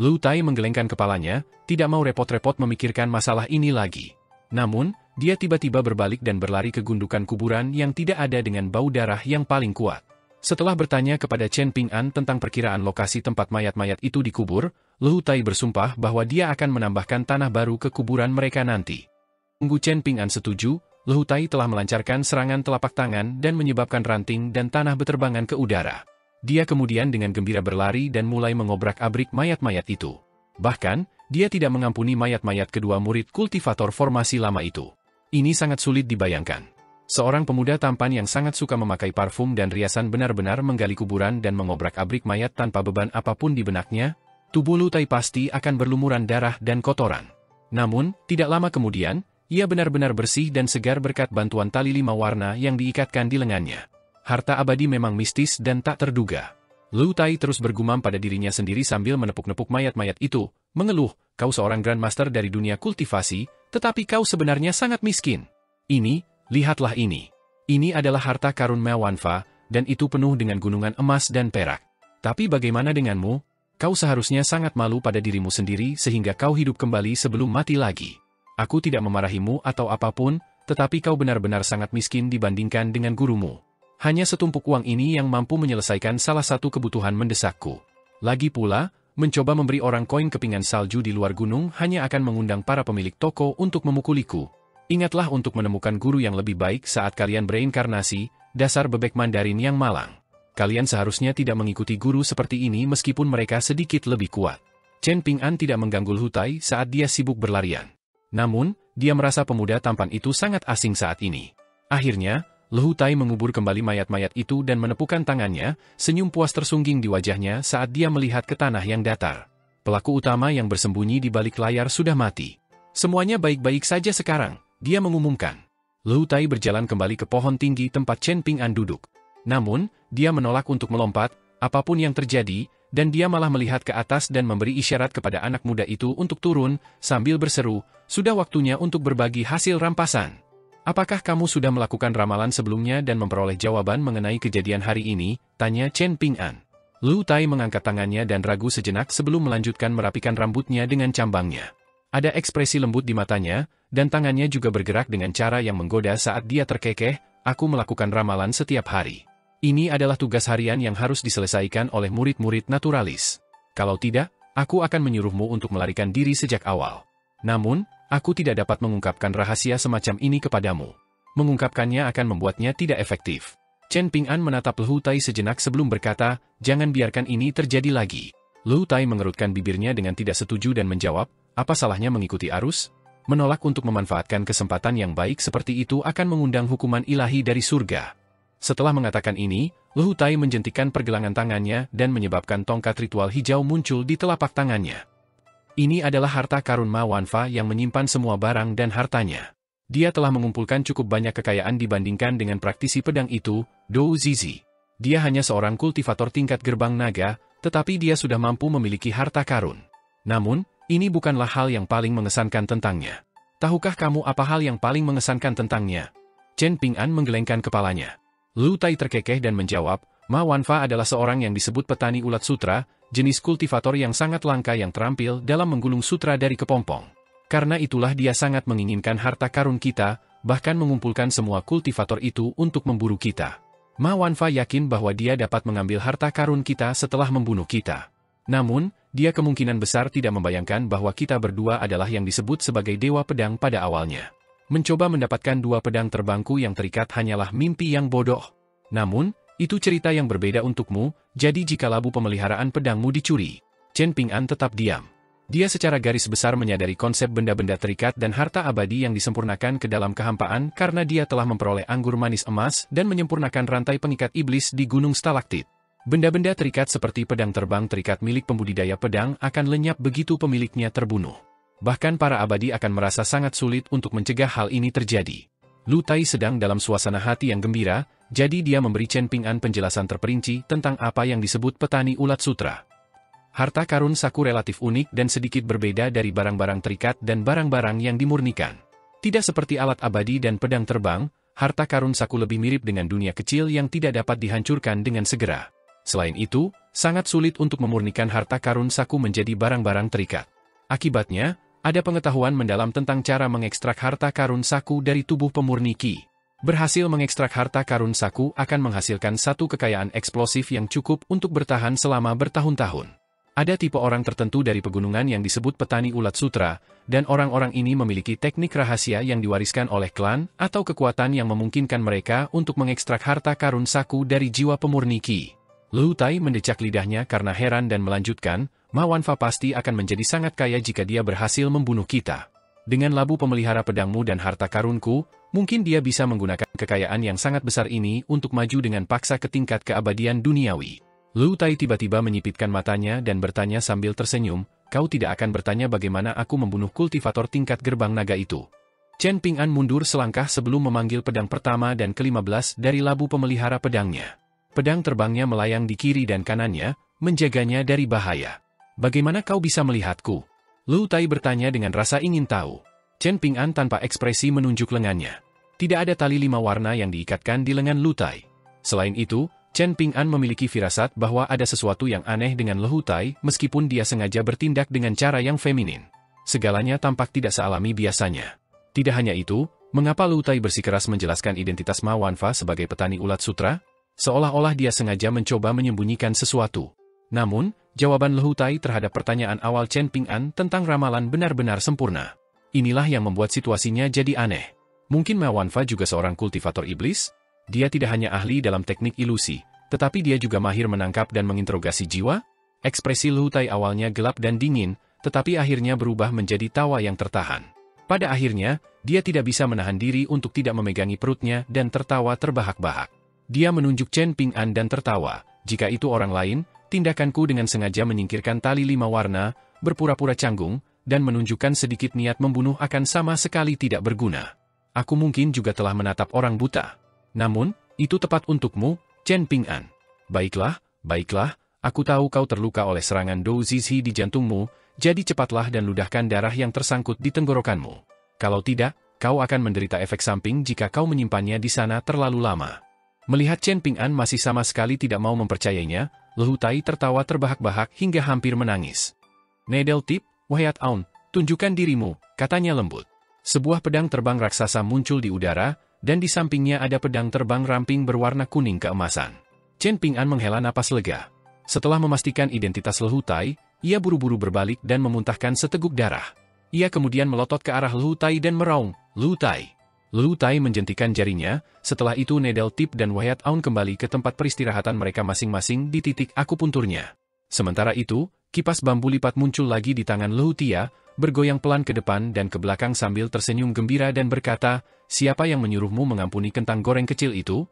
Lehutai menggelengkan kepalanya, tidak mau repot-repot memikirkan masalah ini lagi. Namun, dia tiba-tiba berbalik dan berlari ke gundukan kuburan yang tidak ada dengan bau darah yang paling kuat. Setelah bertanya kepada Chen Ping'an tentang perkiraan lokasi tempat mayat-mayat itu dikubur, Lehutai bersumpah bahwa dia akan menambahkan tanah baru ke kuburan mereka nanti. Tunggu Chen Ping'an setuju, Lehutai telah melancarkan serangan telapak tangan dan menyebabkan ranting dan tanah beterbangan ke udara. Dia kemudian dengan gembira berlari dan mulai mengobrak-abrik mayat-mayat itu. Bahkan, dia tidak mengampuni mayat-mayat kedua murid kultivator formasi lama itu. Ini sangat sulit dibayangkan. Seorang pemuda tampan yang sangat suka memakai parfum dan riasan benar-benar menggali kuburan dan mengobrak-abrik mayat tanpa beban apapun di benaknya, tubuh Lehutai pasti akan berlumuran darah dan kotoran. Namun, tidak lama kemudian, ia benar-benar bersih dan segar berkat bantuan tali 5 warna yang diikatkan di lengannya. Harta abadi memang mistis dan tak terduga. Lehutai terus bergumam pada dirinya sendiri sambil menepuk-nepuk mayat-mayat itu, mengeluh, "Kau seorang Grandmaster dari dunia kultivasi, tetapi kau sebenarnya sangat miskin. Lihatlah ini. Ini adalah harta karun Mewanfa, dan itu penuh dengan gunungan emas dan perak. Tapi bagaimana denganmu? Kau seharusnya sangat malu pada dirimu sendiri sehingga kau hidup kembali sebelum mati lagi. Aku tidak memarahimu atau apapun, tetapi kau benar-benar sangat miskin dibandingkan dengan gurumu. Hanya setumpuk uang ini yang mampu menyelesaikan salah satu kebutuhan mendesakku. Lagi pula, mencoba memberi orang koin kepingan salju di luar gunung hanya akan mengundang para pemilik toko untuk memukuliku. Ingatlah untuk menemukan guru yang lebih baik saat kalian bereinkarnasi, dasar bebek Mandarin yang malang. Kalian seharusnya tidak mengikuti guru seperti ini meskipun mereka sedikit lebih kuat." Chen Ping'an tidak mengganggu Lehutai saat dia sibuk berlarian. Namun, dia merasa pemuda tampan itu sangat asing saat ini. Akhirnya, Lehutai mengubur kembali mayat-mayat itu dan menepukkan tangannya, senyum puas tersungging di wajahnya saat dia melihat ke tanah yang datar. Pelaku utama yang bersembunyi di balik layar sudah mati. "Semuanya baik-baik saja sekarang," dia mengumumkan. Lehutai berjalan kembali ke pohon tinggi tempat Chen Ping'an duduk. Namun, dia menolak untuk melompat, apapun yang terjadi, dan dia malah melihat ke atas dan memberi isyarat kepada anak muda itu untuk turun, sambil berseru, "Sudah waktunya untuk berbagi hasil rampasan. Apakah kamu sudah melakukan ramalan sebelumnya dan memperoleh jawaban mengenai kejadian hari ini?" tanya Chen Ping'an. Lehutai mengangkat tangannya dan ragu sejenak sebelum melanjutkan merapikan rambutnya dengan cambangnya. Ada ekspresi lembut di matanya, dan tangannya juga bergerak dengan cara yang menggoda saat dia terkekeh, "Aku melakukan ramalan setiap hari. Ini adalah tugas harian yang harus diselesaikan oleh murid-murid naturalis. Kalau tidak, aku akan menyuruhmu untuk melarikan diri sejak awal. Namun, aku tidak dapat mengungkapkan rahasia semacam ini kepadamu. Mengungkapkannya akan membuatnya tidak efektif." Chen Ping'an menatap Lehutai sejenak sebelum berkata, "Jangan biarkan ini terjadi lagi." Lehutai mengerutkan bibirnya dengan tidak setuju dan menjawab, "Apa salahnya mengikuti arus? Menolak untuk memanfaatkan kesempatan yang baik seperti itu akan mengundang hukuman ilahi dari surga." Setelah mengatakan ini, Lehutai menjentikkan pergelangan tangannya dan menyebabkan tongkat ritual hijau muncul di telapak tangannya. Ini adalah harta karun Ma Wanfa yang menyimpan semua barang dan hartanya. Dia telah mengumpulkan cukup banyak kekayaan dibandingkan dengan praktisi pedang itu, Dou Zizi. Dia hanya seorang kultivator tingkat gerbang naga, tetapi dia sudah mampu memiliki harta karun. Namun, ini bukanlah hal yang paling mengesankan tentangnya. Tahukah kamu apa hal yang paling mengesankan tentangnya? Chen Ping'an menggelengkan kepalanya. Lu Tai terkekeh dan menjawab, Ma Wanfa adalah seorang yang disebut petani ulat sutra, jenis kultivator yang sangat langka yang terampil dalam menggulung sutra dari kepompong. Karena itulah dia sangat menginginkan harta karun kita, bahkan mengumpulkan semua kultivator itu untuk memburu kita. Ma Wanfa yakin bahwa dia dapat mengambil harta karun kita setelah membunuh kita. Namun, dia kemungkinan besar tidak membayangkan bahwa kita berdua adalah yang disebut sebagai Dewa Pedang pada awalnya. Mencoba mendapatkan dua pedang terbangku yang terikat hanyalah mimpi yang bodoh. Namun, itu cerita yang berbeda untukmu, jadi jika labu pemeliharaan pedangmu dicuri. Chen Ping'an tetap diam. Dia secara garis besar menyadari konsep benda-benda terikat dan harta abadi yang disempurnakan ke dalam kehampaan karena dia telah memperoleh anggur manis emas dan menyempurnakan rantai pengikat iblis di Gunung Stalaktit. Benda-benda terikat seperti pedang terbang terikat milik pembudidaya pedang akan lenyap begitu pemiliknya terbunuh. Bahkan para abadi akan merasa sangat sulit untuk mencegah hal ini terjadi. Lu Tai sedang dalam suasana hati yang gembira, jadi dia memberi Chen Ping'an penjelasan terperinci tentang apa yang disebut petani ulat sutra. Harta karun saku relatif unik dan sedikit berbeda dari barang-barang terikat dan barang-barang yang dimurnikan. Tidak seperti alat abadi dan pedang terbang, harta karun saku lebih mirip dengan dunia kecil yang tidak dapat dihancurkan dengan segera. Selain itu, sangat sulit untuk memurnikan harta karun saku menjadi barang-barang terikat. Akibatnya, ada pengetahuan mendalam tentang cara mengekstrak harta karun saku dari tubuh pemurni Qi. Berhasil mengekstrak harta karun saku akan menghasilkan satu kekayaan eksplosif yang cukup untuk bertahan selama bertahun-tahun. Ada tipe orang tertentu dari pegunungan yang disebut petani ulat sutra, dan orang-orang ini memiliki teknik rahasia yang diwariskan oleh klan atau kekuatan yang memungkinkan mereka untuk mengekstrak harta karun saku dari jiwa pemurni Qi. Lu Tai mendecak lidahnya karena heran dan melanjutkan, Ma Wanfa pasti akan menjadi sangat kaya jika dia berhasil membunuh kita. Dengan labu pemelihara pedangmu dan harta karunku, mungkin dia bisa menggunakan kekayaan yang sangat besar ini untuk maju dengan paksa ke tingkat keabadian duniawi. Lu Tai tiba-tiba menyipitkan matanya dan bertanya sambil tersenyum, kau tidak akan bertanya bagaimana aku membunuh kultivator tingkat gerbang naga itu. Chen Ping'an mundur selangkah sebelum memanggil pedang pertama dan ke-15 dari labu pemelihara pedangnya. Pedang terbangnya melayang di kiri dan kanannya, menjaganya dari bahaya. Bagaimana kau bisa melihatku? Lu Tai bertanya dengan rasa ingin tahu. Chen Ping'an tanpa ekspresi menunjuk lengannya. Tidak ada tali 5 warna yang diikatkan di lengan Lu Tai. Selain itu, Chen Ping'an memiliki firasat bahwa ada sesuatu yang aneh dengan Lu Tai meskipun dia sengaja bertindak dengan cara yang feminin. Segalanya tampak tidak sealami biasanya. Tidak hanya itu, mengapa Lu Tai bersikeras menjelaskan identitas Ma Wanfa sebagai petani ulat sutra? Seolah-olah dia sengaja mencoba menyembunyikan sesuatu. Namun, jawaban Lu Tai terhadap pertanyaan awal Chen Ping'an tentang ramalan benar-benar sempurna. Inilah yang membuat situasinya jadi aneh. Mungkin Ma Wanfa juga seorang kultivator iblis? Dia tidak hanya ahli dalam teknik ilusi, tetapi dia juga mahir menangkap dan menginterogasi jiwa? Ekspresi Lu Tai awalnya gelap dan dingin, tetapi akhirnya berubah menjadi tawa yang tertahan. Pada akhirnya, dia tidak bisa menahan diri untuk tidak memegangi perutnya dan tertawa terbahak-bahak. Dia menunjuk Chen Ping'an dan tertawa, jika itu orang lain, tindakanku dengan sengaja menyingkirkan tali 5 warna, berpura-pura canggung, dan menunjukkan sedikit niat membunuh akan sama sekali tidak berguna. Aku mungkin juga telah menatap orang buta. Namun, itu tepat untukmu, Chen Ping'an. Baiklah, aku tahu kau terluka oleh serangan Dou Zizhi di jantungmu, jadi cepatlah dan ludahkan darah yang tersangkut di tenggorokanmu. Kalau tidak, kau akan menderita efek samping jika kau menyimpannya di sana terlalu lama. Melihat Chen Ping'an masih sama sekali tidak mau mempercayainya, Lu Tai tertawa terbahak-bahak hingga hampir menangis. Needle Tip, Wyatt Aun, tunjukkan dirimu, katanya lembut. Sebuah pedang terbang raksasa muncul di udara, dan di sampingnya ada pedang terbang ramping berwarna kuning keemasan. Chen Ping'an menghela napas lega. Setelah memastikan identitas Lu Tai, ia buru-buru berbalik dan memuntahkan seteguk darah. Ia kemudian melotot ke arah Lu Tai dan meraung, Lu Tai. Lu Tai menjentikan jarinya, setelah itu Needle Tip dan Wyatt Aun kembali ke tempat peristirahatan mereka masing-masing di titik akupunturnya. Sementara itu, kipas bambu lipat muncul lagi di tangan Lu Tia, bergoyang pelan ke depan dan ke belakang sambil tersenyum gembira dan berkata, siapa yang menyuruhmu mengampuni kentang goreng kecil itu?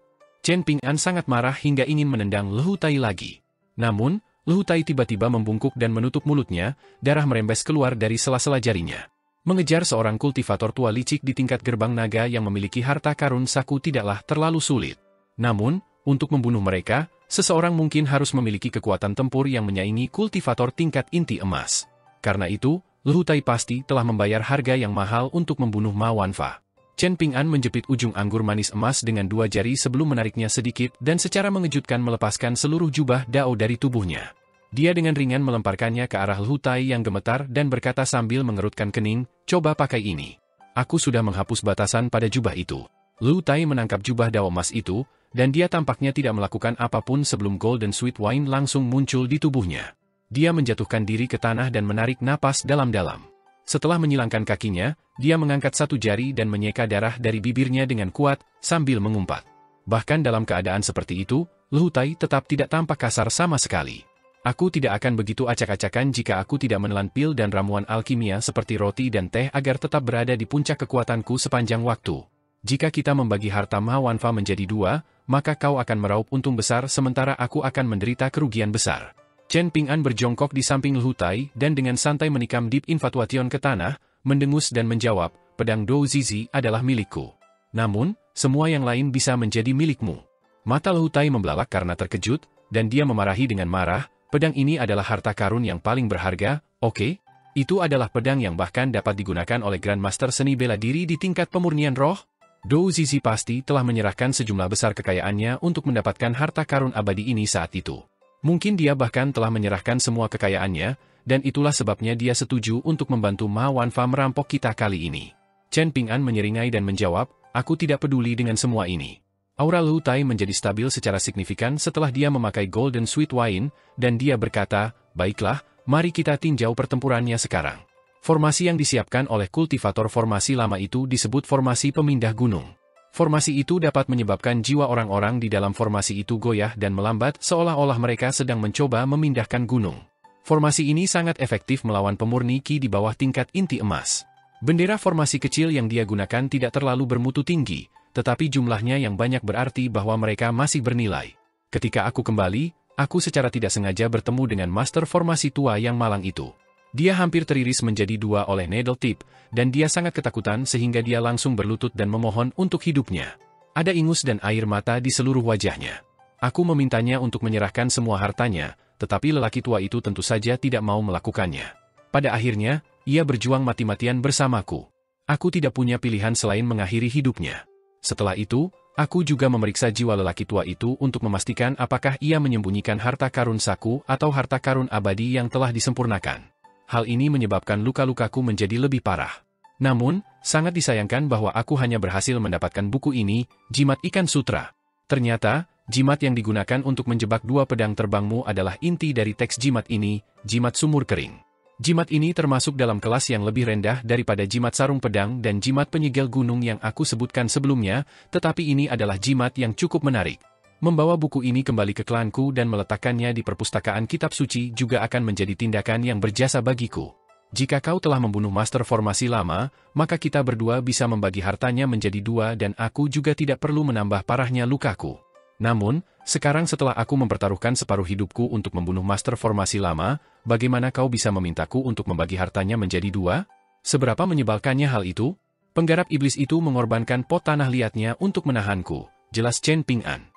Chen Ping'an sangat marah hingga ingin menendang Lu Tai lagi. Namun, Lu Tai tiba-tiba membungkuk dan menutup mulutnya, darah merembes keluar dari sela-sela jarinya. Mengejar seorang kultivator tua licik di tingkat gerbang naga yang memiliki harta karun saku tidaklah terlalu sulit. Namun, untuk membunuh mereka, seseorang mungkin harus memiliki kekuatan tempur yang menyaingi kultivator tingkat inti emas. Karena itu, Lehutai pasti telah membayar harga yang mahal untuk membunuh Ma Wanfa. Chen Ping'an menjepit ujung anggur manis emas dengan 2 jari sebelum menariknya sedikit dan secara mengejutkan melepaskan seluruh jubah Dao dari tubuhnya. Dia dengan ringan melemparkannya ke arah Lehutai yang gemetar dan berkata sambil mengerutkan kening, "Coba pakai ini. Aku sudah menghapus batasan pada jubah itu." Lehutai menangkap jubah Dao emas itu, dan dia tampaknya tidak melakukan apapun sebelum Golden Sweet Wine langsung muncul di tubuhnya. Dia menjatuhkan diri ke tanah dan menarik napas dalam-dalam. Setelah menyilangkan kakinya, dia mengangkat 1 jari dan menyeka darah dari bibirnya dengan kuat, sambil mengumpat. Bahkan dalam keadaan seperti itu, Lehutai tetap tidak tampak kasar sama sekali. "Aku tidak akan begitu acak-acakan jika aku tidak menelan pil dan ramuan alkimia seperti roti dan teh agar tetap berada di puncak kekuatanku sepanjang waktu. Jika kita membagi harta Ma Wanfa menjadi 2, maka kau akan meraup untung besar sementara aku akan menderita kerugian besar." Chen Ping'an berjongkok di samping Lehutai dan dengan santai menikam Deep Infatuation ke tanah, mendengus dan menjawab, "Pedang Dou Zizi adalah milikku. Namun, semua yang lain bisa menjadi milikmu." Mata Lehutai membelalak karena terkejut, dan dia memarahi dengan marah, "Pedang ini adalah harta karun yang paling berharga, oke? Itu adalah pedang yang bahkan dapat digunakan oleh Grandmaster seni bela diri di tingkat pemurnian roh?" Dou Zizi pasti telah menyerahkan sejumlah besar kekayaannya untuk mendapatkan harta karun abadi ini saat itu. Mungkin dia bahkan telah menyerahkan semua kekayaannya, dan itulah sebabnya dia setuju untuk membantu Ma Wanfa merampok kita kali ini. Chen Ping'an menyeringai dan menjawab, "Aku tidak peduli dengan semua ini." Aura Lehutai menjadi stabil secara signifikan setelah dia memakai Golden Sweet Wine, dan dia berkata, "Baiklah, mari kita tinjau pertempurannya sekarang." Formasi yang disiapkan oleh kultivator formasi lama itu disebut formasi pemindah gunung. Formasi itu dapat menyebabkan jiwa orang-orang di dalam formasi itu goyah dan melambat seolah-olah mereka sedang mencoba memindahkan gunung. Formasi ini sangat efektif melawan pemurni Qi di bawah tingkat inti emas. Bendera formasi kecil yang dia gunakan tidak terlalu bermutu tinggi, tetapi jumlahnya yang banyak berarti bahwa mereka masih bernilai. Ketika aku kembali, aku secara tidak sengaja bertemu dengan master formasi tua yang malang itu. Dia hampir teriris menjadi 2 oleh Needle Tip, dan dia sangat ketakutan sehingga dia langsung berlutut dan memohon untuk hidupnya. Ada ingus dan air mata di seluruh wajahnya. Aku memintanya untuk menyerahkan semua hartanya, tetapi lelaki tua itu tentu saja tidak mau melakukannya. Pada akhirnya, ia berjuang mati-matian bersamaku. Aku tidak punya pilihan selain mengakhiri hidupnya. Setelah itu, aku juga memeriksa jiwa lelaki tua itu untuk memastikan apakah ia menyembunyikan harta karun saku atau harta karun abadi yang telah disempurnakan. Hal ini menyebabkan luka-lukaku menjadi lebih parah. Namun, sangat disayangkan bahwa aku hanya berhasil mendapatkan buku ini, Jimat Ikan Sutra. Ternyata, jimat yang digunakan untuk menjebak 2 pedang terbangmu adalah inti dari teks jimat ini, Jimat Sumur Kering. Jimat ini termasuk dalam kelas yang lebih rendah daripada jimat sarung pedang dan jimat penyegel gunung yang aku sebutkan sebelumnya, tetapi ini adalah jimat yang cukup menarik. Membawa buku ini kembali ke klanku dan meletakkannya di perpustakaan kitab suci juga akan menjadi tindakan yang berjasa bagiku. Jika kau telah membunuh master formasi lama, maka kita berdua bisa membagi hartanya menjadi 2 dan aku juga tidak perlu menambah parahnya lukaku. Namun, sekarang setelah aku mempertaruhkan separuh hidupku untuk membunuh master formasi lama, bagaimana kau bisa memintaku untuk membagi hartanya menjadi 2? Seberapa menyebalkannya hal itu? Penggarap iblis itu mengorbankan pot tanah liatnya untuk menahanku, jelas Chen Ping'an.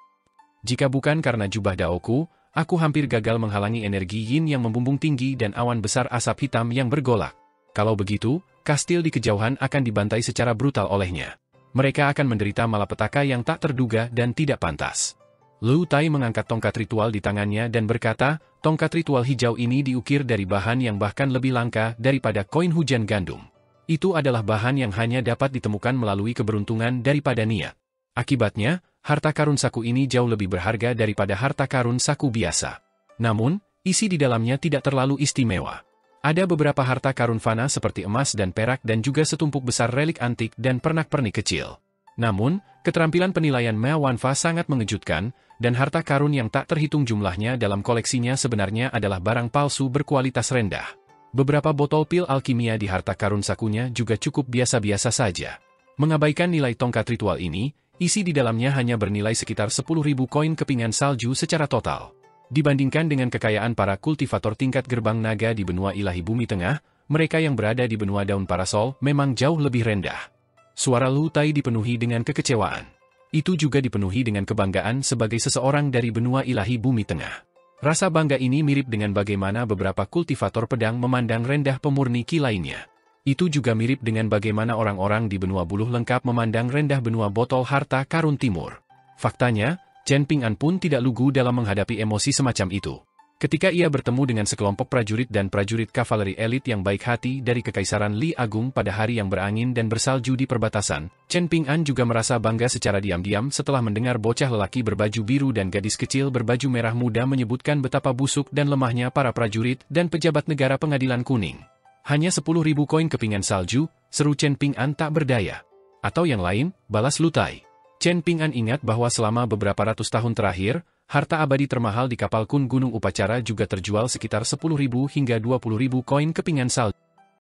Jika bukan karena jubah daoku, aku hampir gagal menghalangi energi yin yang membumbung tinggi dan awan besar asap hitam yang bergolak. Kalau begitu, kastil di kejauhan akan dibantai secara brutal olehnya. Mereka akan menderita malapetaka yang tak terduga dan tidak pantas. Lehutai mengangkat tongkat ritual di tangannya dan berkata, "Tongkat ritual hijau ini diukir dari bahan yang bahkan lebih langka daripada koin hujan gandum. Itu adalah bahan yang hanya dapat ditemukan melalui keberuntungan daripada niat. Akibatnya, harta karun saku ini jauh lebih berharga daripada harta karun saku biasa. Namun, isi di dalamnya tidak terlalu istimewa. Ada beberapa harta karun fana seperti emas dan perak dan juga setumpuk besar relik antik dan pernak-pernik kecil. Namun, keterampilan penilaian Ma Wanfa sangat mengejutkan, dan harta karun yang tak terhitung jumlahnya dalam koleksinya sebenarnya adalah barang palsu berkualitas rendah. Beberapa botol pil alkimia di harta karun sakunya juga cukup biasa-biasa saja. Mengabaikan nilai tongkat ritual ini, isi di dalamnya hanya bernilai sekitar 10.000 koin kepingan salju secara total. Dibandingkan dengan kekayaan para kultivator tingkat gerbang naga di benua ilahi bumi tengah, mereka yang berada di benua daun parasol memang jauh lebih rendah. Suara Lehutai dipenuhi dengan kekecewaan. Itu juga dipenuhi dengan kebanggaan sebagai seseorang dari benua ilahi bumi tengah. Rasa bangga ini mirip dengan bagaimana beberapa kultivator pedang memandang rendah pemurni ki lainnya. Itu juga mirip dengan bagaimana orang-orang di benua buluh lengkap memandang rendah benua botol harta karun timur. Faktanya, Chen Ping'an pun tidak lugu dalam menghadapi emosi semacam itu. Ketika ia bertemu dengan sekelompok prajurit dan prajurit kavaleri elit yang baik hati dari Kekaisaran Li Agung pada hari yang berangin dan bersalju di perbatasan, Chen Ping'an juga merasa bangga secara diam-diam setelah mendengar bocah lelaki berbaju biru dan gadis kecil berbaju merah muda menyebutkan betapa busuk dan lemahnya para prajurit dan pejabat negara Pengadilan Kuning. Hanya 10.000 koin kepingan salju, seru Chen Ping'an tak berdaya. Atau yang lain, balas Lu Tai. Chen Ping'an ingat bahwa selama beberapa ratus tahun terakhir, harta abadi termahal di kapal Kun Gunung Upacara juga terjual sekitar 10.000 hingga 20.000 koin kepingan salju.